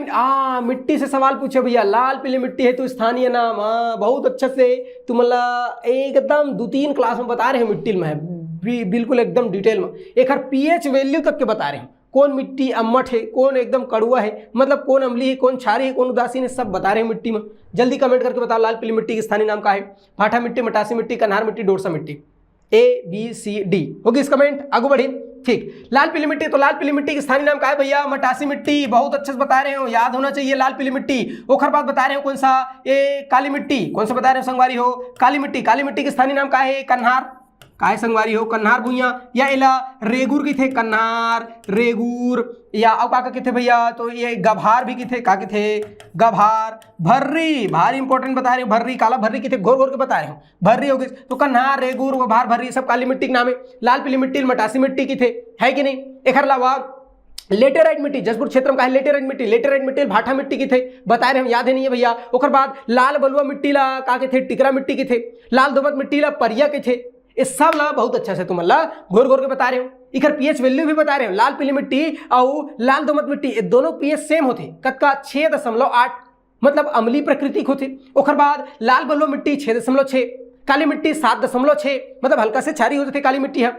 मिट्टी से सवाल पूछे भैया, लाल पीली मिट्टी है तो स्थानीय नाम, बहुत अच्छे से तुम्हारा एकदम 2-3 क्लास में बता रहे हैं, मिट्टी में है बिल्कुल एकदम डिटेल में। एक हर पीएच वैल्यू तक के बता रहे हैं, कौन मिट्टी अम्मट है, कौन एकदम कड़ुआ है, मतलब कौन अम्ली है, कौन क्षारी है, कौन उदासीन है, सब बता रहे हैं मिट्टी में। जल्दी कमेंट करके बताओ लाल पीली मिट्टी के स्थानीय नाम का है। भाठा मिट्टी, मटासी मिट्टी, कन्हार मिट्टी, डोरसा मिट्टी। ABCD होगी इस कमेंट। आगे बढ़े। ठीक, लाल पीली मिट्टी, तो लाल पीली मिट्टी के स्थानीय नाम का है भैया मटासी मिट्टी। बहुत अच्छे से बता रहे हो, याद होना चाहिए लाल पीली मिट्टी। ओखर बात बता रहे हो कौन सा, ये काली मिट्टी। कौन सा बता रहे हो संगवारी हो, काली मिट्टी। काली मिट्टी के स्थानीय नाम का है कन्हार। काय संगवारी हो, कन्हार भुइया या इला रेगुर की थे, कन्हार रेगुर या अब का थे भैया, तो ये गभार भी की थे, का थे गभार। भर्री, भारी इंपॉर्टेंट बता रहे हो, भर्री काला भर्री की थे, घोर घोर के बता रहे हो, भर्री हो गई। तो कन्हार रेगुर गभार भर्री सब काली मिट्टी के नाम है। लाल पीली मिट्टी मटासी मिट्टी की थे, है कि नहीं। एक अलावा लेटेराइट मिट्टी, जसपुर क्षेत्र में का है लेटेराइट मिट्टी। लेटेराइट मिट्टी भाठा मिट्टी की थे, बता रहे हम, याद है नहीं है भैया। ओकर बाद लाल बलुआ मिट्टी ला का के थे, टिकरा मिट्टी के थे। लाल दोमट मिट्टी ला परिया के थे। इस सब ला बहुत अच्छा से तुम घोर घोर के बता रहे हो। इधर पीएच वैल्यू भी बता रहे हो। लाल पीली मिट्टी और लाल दोमट मिट्टी ये दोनों पीएच सेम होते, कतका 6.8, मतलब अम्ली प्रकृति होते। ओकर बाद लाल बलुआ मिट्टी 6.6, काली मिट्टी 7.6, मतलब हल्का से क्षारी हो जाते काली मिट्टी है।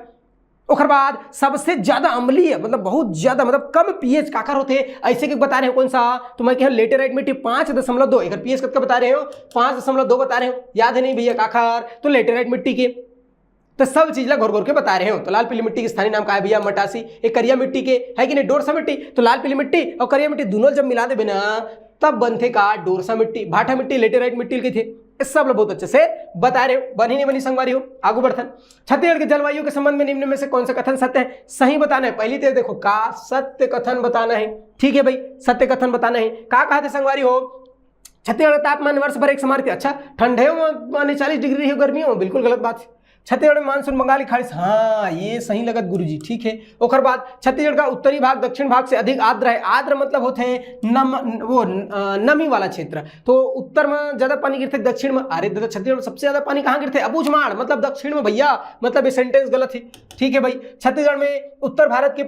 ओकर बाद सबसे ज्यादा अम्ली है, मतलब बहुत ज्यादा, मतलब कम पीएच काकर होते ऐसे के बता रहे हो कौन सा, तो मैं कह लेटेराइट मिट्टी 5.2, एक पीएच कत का बता रहे हो 5.2 बता रहे हो, याद है नहीं भैया काकर, तो लेटेराइट मिट्टी के। तो सब चीज ला घोर घोर के बता रहे हो। तो लाल पीली मिट्टी के स्थानीय नाम का है भैया मटासी। एक करिया मिट्टी के है कि नहीं, डोरसा मिट्टी। तो लाल पीली मिट्टी और करिया मिट्टी दोनों जब मिला दे बिना तब बनते का डोरसा मिट्टी। भाठा मिट्टी लेटेराइट मिट्टी के थे। इस सब लोग बहुत अच्छे से बता रहे हो, बनी नहीं बनी संगवारी हो। आगू बढ़थन। छत्तीसगढ़ के जलवायु के संबंध में निम्न में से कौन सा कथन सत्य है, सही बताना है। पहली तो देखो का सत्य कथन बताना है, ठीक है भाई, सत्य कथन बताना है। का कहा थे संगवारी हो, छत्तीसगढ़ तापमान वर्ष भर एक समान थे। अच्छा, ठंडे में 40 डिग्री है, गर्मियों में बिल्कुल गलत बात है। छत्तीसगढ़ में मानसून बंगाल की खाड़ी, हाँ ये सही लगत गुरुजी, ठीक है। ओकर बाद छत्तीसगढ़ का उत्तरी भाग दक्षिण भाग से अधिक आर्द्र है। आर्द्र मतलब होते हैं नमी वाला क्षेत्र। तो उत्तर में ज्यादा पानी गिरते, दक्षिण में, अरे दादा छत्तीसगढ़ में सबसे ज्यादा पानी कहाँ गिरते, अबूझमाड़, मतलब दक्षिण में भैया, मतलब ये सेंटेंस गलत है, ठीक है भाई। छत्तीसगढ़ में उत्तर भारत की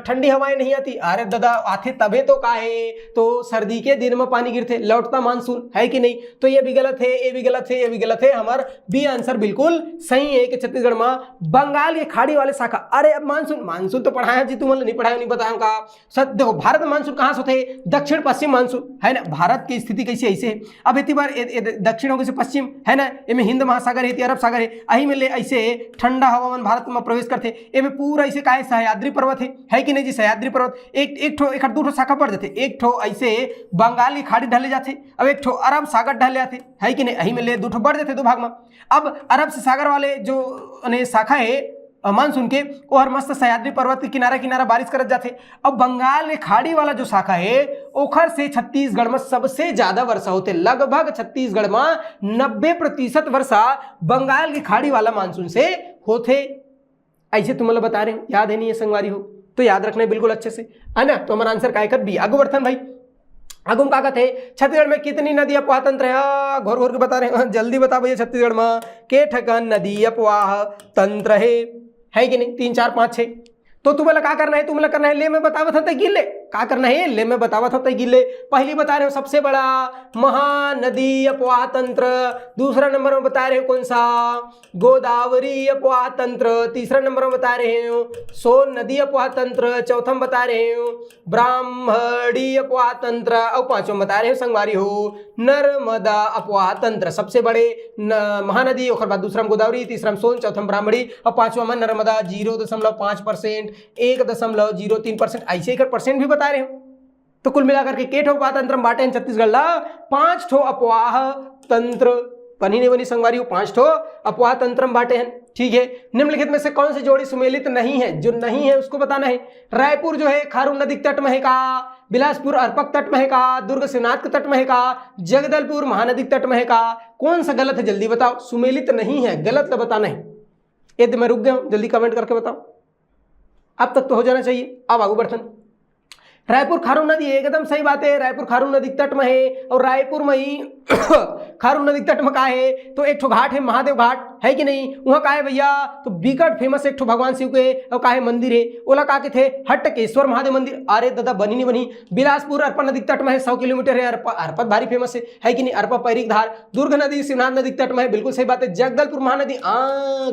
ठंडी हवाएं नहीं आती, अरे दादा आते तबे तो का है, तो सर्दी के दिन में पानी गिरते, लौटता मानसून, है कि नहीं। तो ये भी गलत है, ये भी गलत है, ये भी गलत है। हमारा बी आंसर बिल्कुल सही है कि छत्तीसगढ़ में बंगाल के खाड़ी वाले शाखा। अरे अब मानसून तो पढ़ाया जी, तुम नहीं पढ़ाया, नहीं बताया का। देखो भारत में मानसून कहां से होते, दक्षिण पश्चिम मानसून, है ना। भारत की स्थिति कैसी ऐसे है, अब इतनी बार दक्षिण होगी से पश्चिम, है ना, इनमें हिंद महासागर है, अरब सागर है, अही में ले ऐसे ठंडा हवामान भारत में प्रवेश करते। इनमें पूरा ऐसे का है, सह्याद्री पर्वत है कि नहीं जी, सह्याद्री पर्वत एक दो शाखा पड़ जाते। एक ठो ऐसे बंगाल की खाड़ी ढले जाते, अब एक ठो अरब सागर ढले जाते, है कि नहीं, अही में ले दो ठो बढ़ जाते, दो भाग में। अब अरब से सागर वाले जो शाखा है मानसून के, वो हर मस्त सह्याद्री पर्वत के किनारा किनारा बारिश करत जाते। अब बंगाल के खाड़ी वाला जो शाखा है, ओखर से छत्तीसगढ़ में सबसे ज्यादा वर्षा होते। लगभग छत्तीसगढ़ में 90% वर्षा बंगाल की खाड़ी वाला मानसून से होते। ऐसे तुम लोग बता रहे हो, याद है नहीं है संगवारी हो, तो याद रखना है बिल्कुल अच्छे से, है ना। तो हमारा आंसर काय कर बी। आगू बढ़थन भाई। आगू का कहते छत्तीसगढ़ में कितनी नदी अपवाह तंत्र है, घोर घोर के बता रहे हैं, जल्दी बता भैया। छत्तीसगढ़ में के ठकन नदी अपवाह तंत्र है कि नहीं, 3 4 5 6। तो तुम्हें क्या करना है, तुम्हें करना है, ले मैं बतावत होता गिले, क्या करना है, ले मैं बतावत होता गिले। पहली बता रहे हो सबसे बड़ा महानदी अपवाह तंत्र, दूसरा नंबर में बता रहे हो कौन सा, गोदावरी अपवाह तंत्र, तीसरा नंबर में बता रहे हो सोन नदी अपवाह तंत्र, चौथा में बता रहे हो ब्राह्मणी अपवाह तंत्र, और पांचवा बता रहे हो संगवारी हो नर्मदा अपवाह तंत्र। सबसे बड़े महानदी, और बाद दूसरा में गोदावरी, तीसरा में सोन, चौथा में ब्राह्मणी, और पांचवा में नर्मदा। 0.5%, 1.03%, ऐसे ही परसेंट भी बता रहे हो। तो कुल मिलाकर के के ठो अपवाह तंत्र में बांटे हैं छत्तीसगढ़ ला, 5 ठो अपवाह तंत्र। बनी नहीं बनी संगवारी हो, 5 ठो अपवाह तंत्र में बांटे हैं, ठीक है। निम्नलिखित में से कौन सी जोड़ी सुमेलित नहीं है, जो नहीं है उसको बताना है। रायपुर जो है खारून नदी तट में है का, बिलासपुर अर्पक तट में है का, दुर्ग शिवनाथ के तट में है का, जगदलपुर महानदी तट में है का, कौन सा गलत है जल्दी बताओ। सुमेलित नहीं है, गलत बताना है। यदि मैं रुक गया हूं, जल्दी कमेंट करके बताओ। अब तक तो हो जाना चाहिए। अब आगू बढ़थन। रायपुर खारून नदी, एकदम सही बात है, रायपुर खारून नदी तट में है। और रायपुर में ही खारून नदी तट में का है, तो एक ठो घाट है महादेव घाट, है कि नहीं। वहाँ का है भैया तो बिकट फेमस एक ठो भगवान शिव के और का है मंदिर है, ओला का के थे हट्टकेश्वर महादेव मंदिर। अरे दादा बनी नहीं बनी, बिलासपुर अरपा नदी तट में है, 100 किलोमीटर है। अरपा भारी फेमस है कि नहीं। अरपा पैरिक धार, दुर्ग नदी शिवनाथ नदी तट में है, बिल्कुल सही बात है। जगदलपुर महानदी,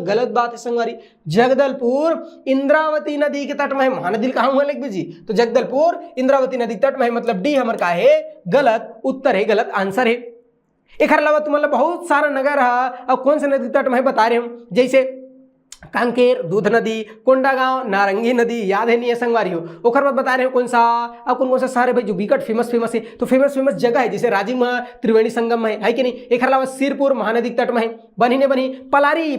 गलत बात है संगवारी, जगदलपुर इंद्रावती नदी के तट में है। महानदी कहाँ हुआ लिख जी, तो जगदलपुर इंद्रावती नदी तट में है, मतलब डी हमारे का है गलत उत्तर है, गलत आंसर है। एक अलावा तुम मतलब बहुत सारा नगर है और कौन से नदी तट में बता रहे हूं, जैसे कांकेर दूध नदी, कोंडागांव नारंगी नदी, याद है नहीं है संगवारी हो। ओखर बाद बता रहे हो कौन सा, अब कौन सा शहर है भाई जो बिकट फेमस है, तो फेमस जगह है जैसे राजिम त्रिवेणी संगम है कि नहीं। एक अलावा सिरपुर महानदी तट में है, बनी ने बनी पलारी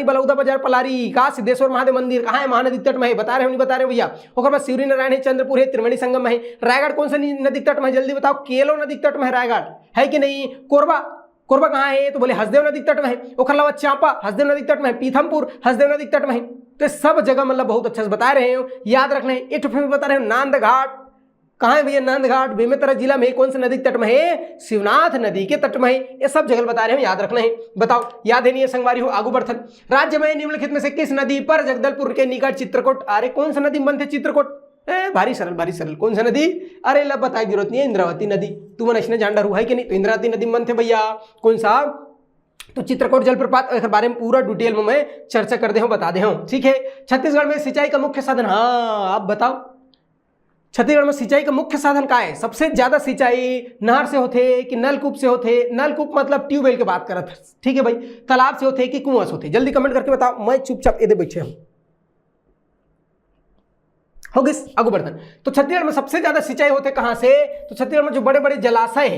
बलौदा बाजार पलारी का सिद्धेश्वर महादेव मंदिर कहाँ है, महानदी तट में है, बता रहे हो नहीं बता रहे भैया। ओखर बाद शिवरी नारायण है, चंद्रपुर है, त्रिवेणी संगम है। रायगढ़ कौन सा नदी तट में, जल्दी बताओ, केलो नदी तट में है रायगढ़, है कि नहीं। कोरबा कहाँ है, तो बोले हसदेव नदी तट में है। ओखर अलावा चांपा हसदेव नदी तट में है, पीथमपुर हसदेव नदी तट में है। तो सब जगह मतलब बहुत अच्छे से बता रहे हो, याद रखना है। एक बता रहे हो नांद घाट कहाँ है भैया, नांद घाट बेमेतरा जिला में कौन से नदी तट में है, शिवनाथ नदी के तट में है। ये सब जगह बता रहे हो, याद रखना है। बताओ याद है नहीं है संगवारी हो। आगू बढ़थन, राज्य में निम्नलिखित में से किस नदी पर जगदलपुर के निकट चित्रकूट, अरे कौन सा नदी में बनते चित्रकूट, भारी सरल कौन सा नदी, अरे लब बताए जरूरत नहीं है, इंद्रावती नदी। तुम इसने जान डर हुआ है कि नहीं, तो इंद्रावती नदी में बनते भैया कौन सा, तो चित्रकूट जलप्रपात। इस बारे में पूरा डिटेल में मैं चर्चा कर दे हूं, बता दे हूं, ठीक है। छत्तीसगढ़ में सिंचाई का मुख्य साधन, हाँ आप बताओ छत्तीसगढ़ में सिंचाई का मुख्य साधन क्या है। सबसे ज्यादा सिंचाई नहर से होते कि नलकूप से होते, नलकूप मतलब ट्यूबवेल की बात करत, ठीक है भाई। तालाब से होते कि कुआं से होते, जल्दी कमेंट करके बताओ, मैं चुपचाप इधर बैठे हूं। हो गई आगू बढ़ते। तो छत्तीसगढ़ में सबसे ज्यादा सिंचाई होते कहां से, तो छत्तीसगढ़ में जो बड़े बड़े जलाशय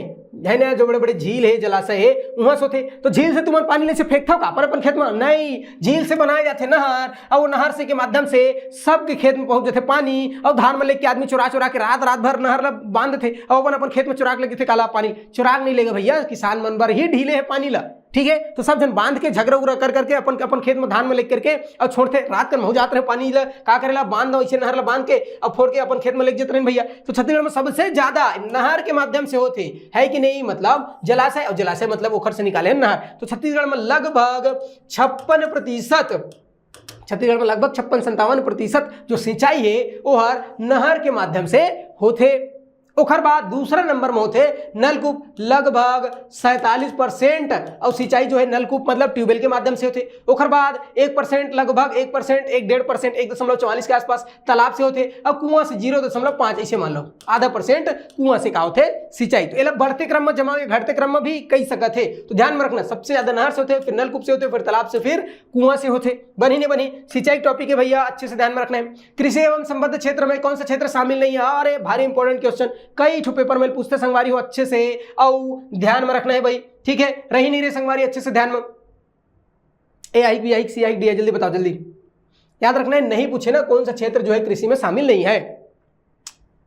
है ना, जो बड़े बड़े झील है जलाशय है वहां से होते। तो झील से तुम्हारे पानी ले से फेंकता का अपन खेत में, नहीं, झील से बनाए जाते नहर, और वो नहर से के माध्यम से सबके खेत में पहुंच जाते पानी। और धान में लेके आदमी चुरा चुरा के रात भर नहर बांध थे और अपन खेत में चुरा के लेके थे काला पानी। चुराग नहीं लेगा भैया, किसान मन भर ही ढीले है पानी ला, ठीक है। तो सब जन बांध के झगड़ा उगड़ा कर करके अपन खेत में धान में लेकर के और छोड़ते, रात कर हो जाते रहे पानी ला, का करेला बांध दो इसे नहर ला बांध के और फोड़ के अपन खेत में लेके जाते रहे भैया। तो छत्तीसगढ़ में सबसे ज्यादा नहर के माध्यम से होते, है कि नहीं, मतलब जलाशय, और जलाशय मतलब ओखर से निकाले नहर। तो छत्तीसगढ़ में लगभग 56%, छत्तीसगढ़ में लगभग 56-57% जो सिंचाई है वो हर नहर के माध्यम से होते। ओखर बाद दूसरा नंबर में होते नलकूप, लगभग 47%, और सिंचाई जो है नलकूप मतलब ट्यूबवेल के माध्यम से होते। ओखर बाद 1%, लगभग 1%, 1.5%, 1.44 के आसपास तालाब से होते, और कुआं से 0.5 ऐसे मान लो, ½ % कुआं से का होते सिंचाई। तो ये बढ़ते क्रम में जमा घटते क्रम में भी कई सकत है, तो ध्यान में रखना, सबसे ज्यादा नहर से होते, फिर नलकूप से होते, फिर तालाब से, फिर कुआं से होते। बनी नहीं बनी, सिंचाई टॉपिक है भैया, अच्छे से ध्यान में रखना है। कृषि एवं संबद्ध क्षेत्र में कौन सा क्षेत्र शामिल नहीं है, अरे भारी इंपॉर्टेंट क्वेश्चन, कई ठो पेपर में पूछते संगवारी हो, अच्छे से और ध्यान में रखना है भाई, ठीक है। रही नहीं रहे संगवारी, अच्छे से ध्यान में। ए आई B I C I D, जल्दी बताओ, जल्दी याद रखना है, नहीं पूछे ना कौन सा क्षेत्र जो है कृषि में शामिल नहीं है।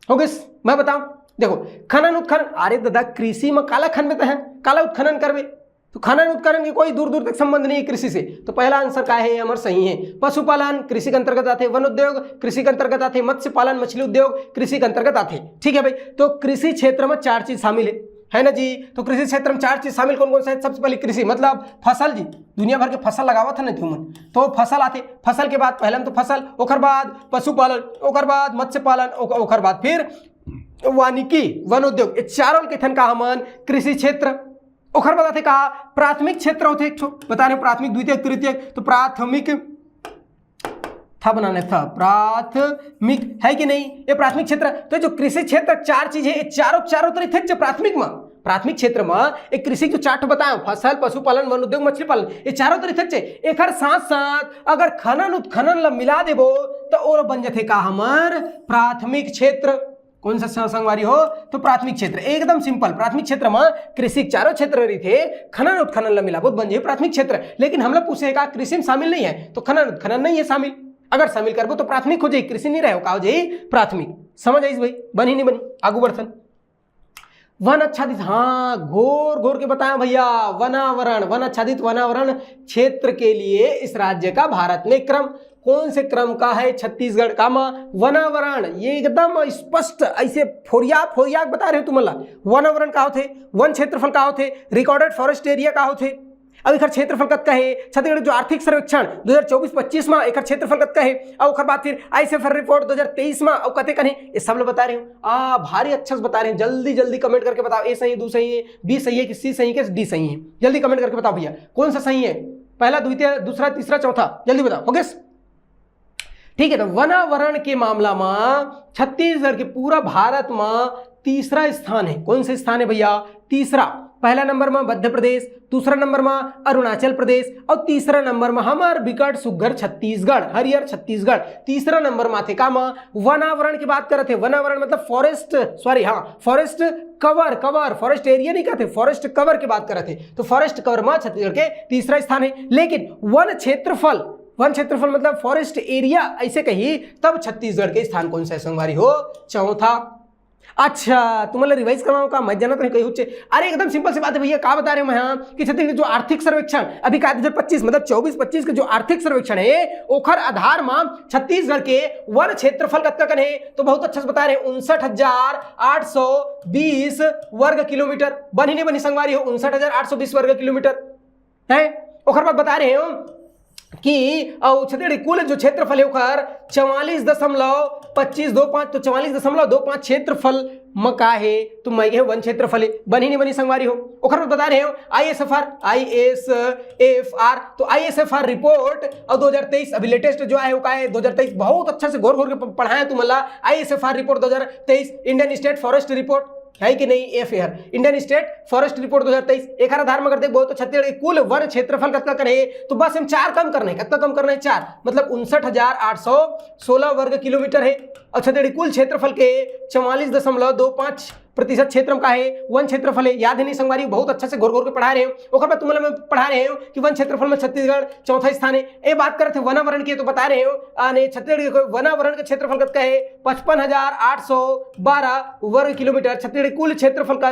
हो गई, मैं बताऊं, देखो खनन उत्खनन, अरे दादा कृषि में काला खन में तो है, काला उत्खनन करवे, तो खनन उत्खनन की कोई दूर दूर तक संबंध नहीं है कृषि से। तो पहला आंसर क्या है, अमर सही है। पशुपालन कृषि के अंतर्गत आते, वन उद्योग कृषि के अंतर्गत आते, मत्स्य पालन मछली उद्योग कृषि के अंतर्गत आते, ठीक है भाई। तो कृषि क्षेत्र में 4 चीज शामिल है ना जी। तो कृषि क्षेत्र में 4 चीज शामिल कौन कौन सा है, सबसे पहले कृषि मतलब फसल जी, दुनिया भर के फसल लगावा था ना तुमन, तो फसल आते, फसल के बाद पहले तो फसल, ओखर बाद पशुपालन, ओखर बाद मत्स्य पालन, ओखर बाद फिर वानिकी वन उद्योग, ये चारों के थन का हमन कृषि क्षेत्र। ओखर बताते कहा प्राथमिक क्षेत्र होते, एक बता रहे प्राथमिक द्वितीयक तृतीयक, तो प्राथमिक था बनाना था, प्राथमिक है कि नहीं, ये प्राथमिक क्षेत्र। तो जो कृषि क्षेत्र 4 चीज है, ये चारों तरह थे प्राथमिक में, प्राथमिक क्षेत्र में एक कृषि जो 4 बताया, फसल पशुपालन वन उद्योग मछली पालन, ये चारों तरह थे। एक साथ साथ अगर खनन उत्खनन ला मिला देबो तो और बन जाते का हमार प्राथमिक क्षेत्र। कौन सा संगवारी हो, तो प्राथमिक क्षेत्र, एकदम सिंपल। प्राथमिक क्षेत्र में कृषि 4 क्षेत्र रही थे, खनन उत्खनन ला मिला बहुत बन जाए प्राथमिक क्षेत्र। लेकिन हम लोग पूछे का कृषि में शामिल नहीं है, तो खनन उत्खनन नहीं है शामिल, अगर शामिल करबो तो प्राथमिक हो जाए, कृषि नहीं रहे का हो जाए प्राथमिक। समझ आई भाई, बनी नहीं बनी, आगू बढ़थन। वन आच्छादित, हाँ घोर के बताया भैया, वनावरण, वन आच्छादित वनावरण क्षेत्र के लिए इस राज्य का भारत में क्रम कौन से क्रम का है, छत्तीसगढ़ का वनावरण। ये एकदम स्पष्ट ऐसे फोरियाक बता रहे हो तुम। वनावरण का होते, वन क्षेत्रफल का होते, रिकॉर्डेड फॉरेस्ट एरिया का होते, अब एकर क्षेत्रफल कतका है छत्तीसगढ़ जो आर्थिक सर्वेक्षण 2024-25 में एकर क्षेत्रफल कतका है और ओकर बाद फिर आईसीएफआर रिपोर्ट 2023 में और कते कने ये सब लोग बता रहे हो भारी अच्छा से बता रहे हैं। जल्दी जल्दी कमेंट करके बताओ ए सही है, दू सही है, बी सही है कि सी सही है कि डी सही है। जल्दी कमेंट करके बताओ भैया कौन सा सही है, पहला, द्वितीय, दूसरा, तीसरा, चौथा, जल्दी बताओ। ओके ठीक है। तो वनावरण के मामला में छत्तीसगढ़ के पूरा भारत में तीसरा स्थान है। कौन सा स्थान है भैया? तीसरा। पहला नंबर में मध्य प्रदेश, दूसरा नंबर में अरुणाचल प्रदेश और तीसरा नंबर में हमार बिकट सुघर छत्तीसगढ़, हरियर छत्तीसगढ़। तीसरा नंबर में थे का वनावरण की बात करते थे। वनावरण मतलब फॉरेस्ट, सॉरी हाँ फॉरेस्ट कवर, फॉरेस्ट एरिया नहीं कहते, फॉरेस्ट कवर की बात करते थे। तो फॉरेस्ट कवर में छत्तीसगढ़ के तीसरा स्थान है। लेकिन वन क्षेत्रफल मतलब फॉरेस्ट एरिया ऐसे कही तब छत्तीसगढ़ के स्थान कौन सा संगवारी हो? चौथा। अच्छा तुम्हारे रिवाइज करवाऊं का मैं जानत नहीं कहीं हुच्चे। अरे एकदम सिंपल सी बात है भैया, का बता रहे हो मैं कि छत्तीसगढ़ जो आर्थिक सर्वेक्षण अभी का 2025 मतलब 24-25 के जो आर्थिक सर्वेक्षण है ओखर आधार में छत्तीसगढ़ के वन क्षेत्रफल कतका कन है तो बहुत अच्छा से बता रहे हैं 59,820 वर्ग किलोमीटर। बनी नहीं बनी संगवारी हो 59,820 वर्ग किलोमीटर है। ओखर बाद बता रहे हो कि छत्तीसगढ़ कुल जो क्षेत्रफल है ओकर 44.2525 तो 44.25 क्षेत्रफल में का है तो मैं के वन क्षेत्रफल है। बनी नहीं बनी संगवारी हो। ओखर बता रहे हो आईएसएफआर तो आईएसएफआर रिपोर्ट और 2023 अभी लेटेस्ट जो है वो का है 2023 बहुत अच्छा से घोर के पढ़ाया तुम्हारा। ISFR report 2023 Indian state forest report है कि नहीं? FAR Indian state forest report 2023 एक आधार में करते बहुत तो छत्तीसगढ़ कुल वन क्षेत्रफल कतका करे तो बस हम 4 कम करना है। कतका कम करना है? 4 मतलब 59,816 वर्ग किलोमीटर है। और छत्तीसगढ़ कुल क्षेत्रफल के 44.25% क्षेत्र का है वन क्षेत्रफल है। याद है नहीं संगवारी? बहुत अच्छा से घोर के पढ़ा रहे हो। ओकर बाद तुम्हारे में पढ़ा रहे हो कि वन क्षेत्रफल में छत्तीसगढ़ चौथा स्थान है। ये बात करते वनावरण की तो बता रहे हो छत्तीसगढ़ वनावरण का क्षेत्रफल कतका है 55,812 वर्ग किलोमीटर। छत्तीसगढ़ कुल क्षेत्रफल का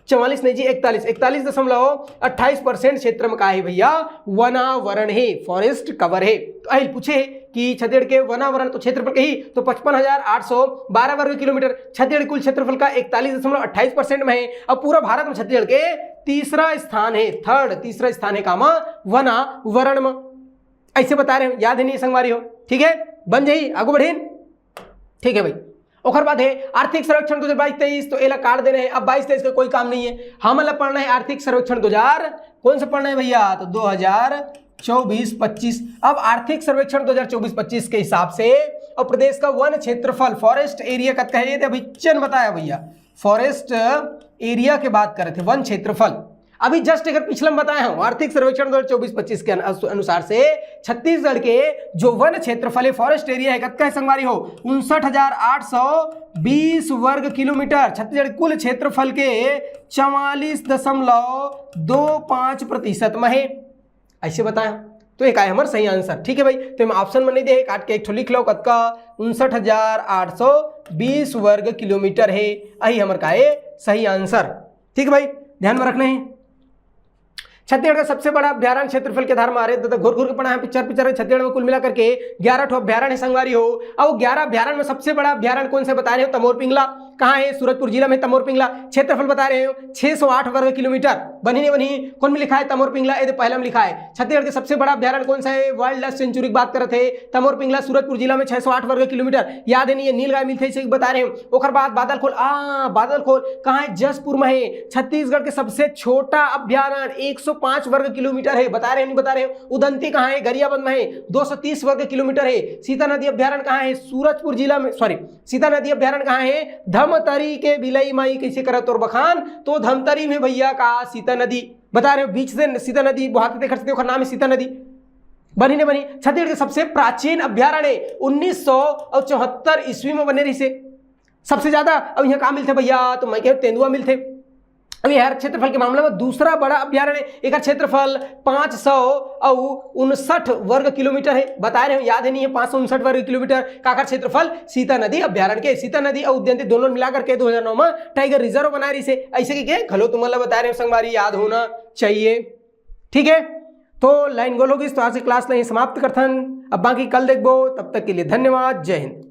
44 नहीं जी 41.28% क्षेत्र में का है भैया वनावरण है, फॉरेस्ट कवर है। तो अहिल पूछे कि छत्तीसगढ़ के वनावरण तो क्षेत्रफल के ही तो 55,812 वर्ग किलोमीटर छत्तीसगढ़ कुल क्षेत्रफल का 41.28% में है। अब पूरा भारत में छत्तीसगढ़ के तीसरा स्थान है, तीसरा स्थान है कामा वनावरण में। ऐसे बता रहे हो, याद है नहीं संगवारी हो? ठीक है बन जाइए आगू बढ़े। ठीक है भाई। ओखर बाद है आर्थिक सर्वेक्षण 2022-23 तो एला काट दे रहे हैं। अब 22-23 का कोई काम नहीं है। हम अलग पढ़ना है आर्थिक सर्वेक्षण 2000 कौन सा पढ़ना है भैया तो 2024-25। अब आर्थिक सर्वेक्षण 2024-25 के हिसाब से और प्रदेश का वन क्षेत्रफल फॉरेस्ट एरिया कतका है अभी चन बताया भैया। फॉरेस्ट एरिया के बात कर रहे थे, वन क्षेत्रफल अभी जस्ट अगर पिछला बताया हूं आर्थिक सर्वेक्षण 2024-25 के अनुसार से छत्तीसगढ़ के जो वन क्षेत्रफल है फॉरेस्ट एरिया है कतका है संगवारी हो 59,820 वर्ग किलोमीटर। छत्तीसगढ़ कुल क्षेत्रफल के 44.25% में है। ऐसे बताया तो एक आए हमारा सही आंसर। ठीक है भाई। तो हम ऑप्शन में नहीं दे काट के एक ठो लिख लो कतका 59,820 वर्ग किलोमीटर है। यही हमारे का है सही आंसर। ठीक है भाई ध्यान में रखना है। छत्तीसगढ़ का सबसे बड़ा अभ्यारण्य क्षेत्रफल के आधार में आ रहे घुर घुर के पढ़ा है पिक्चर छत्तीसगढ़ में कुल मिला करके 11 ठो अभ्यारण्य संगवारी हो। और 11 अभ्यारण्य में सबसे बड़ा अभ्यारण्य कौन से बता रहे हो? तमोर पिंगला। कहाँ है? सूरजपुर जिला में तमोर पिंगला। क्षेत्रफल बता रहे हो 608 वर्ग किलोमीटर। बनी नहीं बनी कौन में लिखा है? तमोर पिंगला ये पहला में लिखा है। छत्तीसगढ़ के सबसे बड़ा अभ्यारण्य कौन सा है? वाइल्ड लाइफ सेंचुरी की बात कर रहे थे तमोर पिंगला सूरजपुर जिला में 608 वर्ग किलोमीटर। याद है नहीं? नीलगाय मिलते से बता रहे हो। ओखर बाद बादलखोल बादलखोल कहाँ है? जसपुर में है। छत्तीसगढ़ के सबसे छोटा अभ्यारण्य 105 वर्ग किलोमीटर है। बता रहे हो नहीं बता रहे हो? उदंती कहाँ है? गरियाबंद में है 230 वर्ग किलोमीटर है। सीता नदी अभ्यारण्य कहाँ है? सूरजपुर जिला में सीता नदी अभ्यारण्य कहाँ है? धमतरी के बिलई माई कैसे करे तोर बखान तो धमतरी में भैया का सीता नदी। बता रहे हो बीच से सीता नदी बहाते देख सकते हो, नाम है सीता नदी। बनी नहीं बनी? छत्तीसगढ़ के सबसे प्राचीन अभ्यारण्य 1974 ईस्वी में बने रही से सबसे ज्यादा। अब यहाँ कहाँ मिलते भैया तो मैं कह तेंदुआ मिलते। अभी हर क्षेत्रफल के मामले में दूसरा बड़ा अभ्यारण्य एक क्षेत्रफल 559 वर्ग किलोमीटर है। बता रहे हो याद है नहीं है? 559 वर्ग किलोमीटर का क्षेत्रफल सीता नदी अभ्यारण्य के। सीता नदी और उद्यान दोनों मिलाकर के 2009 में टाइगर रिजर्व बना रही से ऐसे के खलो तुम्हारा बता रहे हो संगवारी याद होना चाहिए। ठीक है तो लाइन गोल होगी तो आज की क्लास नहीं समाप्त करथन। अब बाकी कल देखबो, तब तक के लिए धन्यवाद। जय हिंद।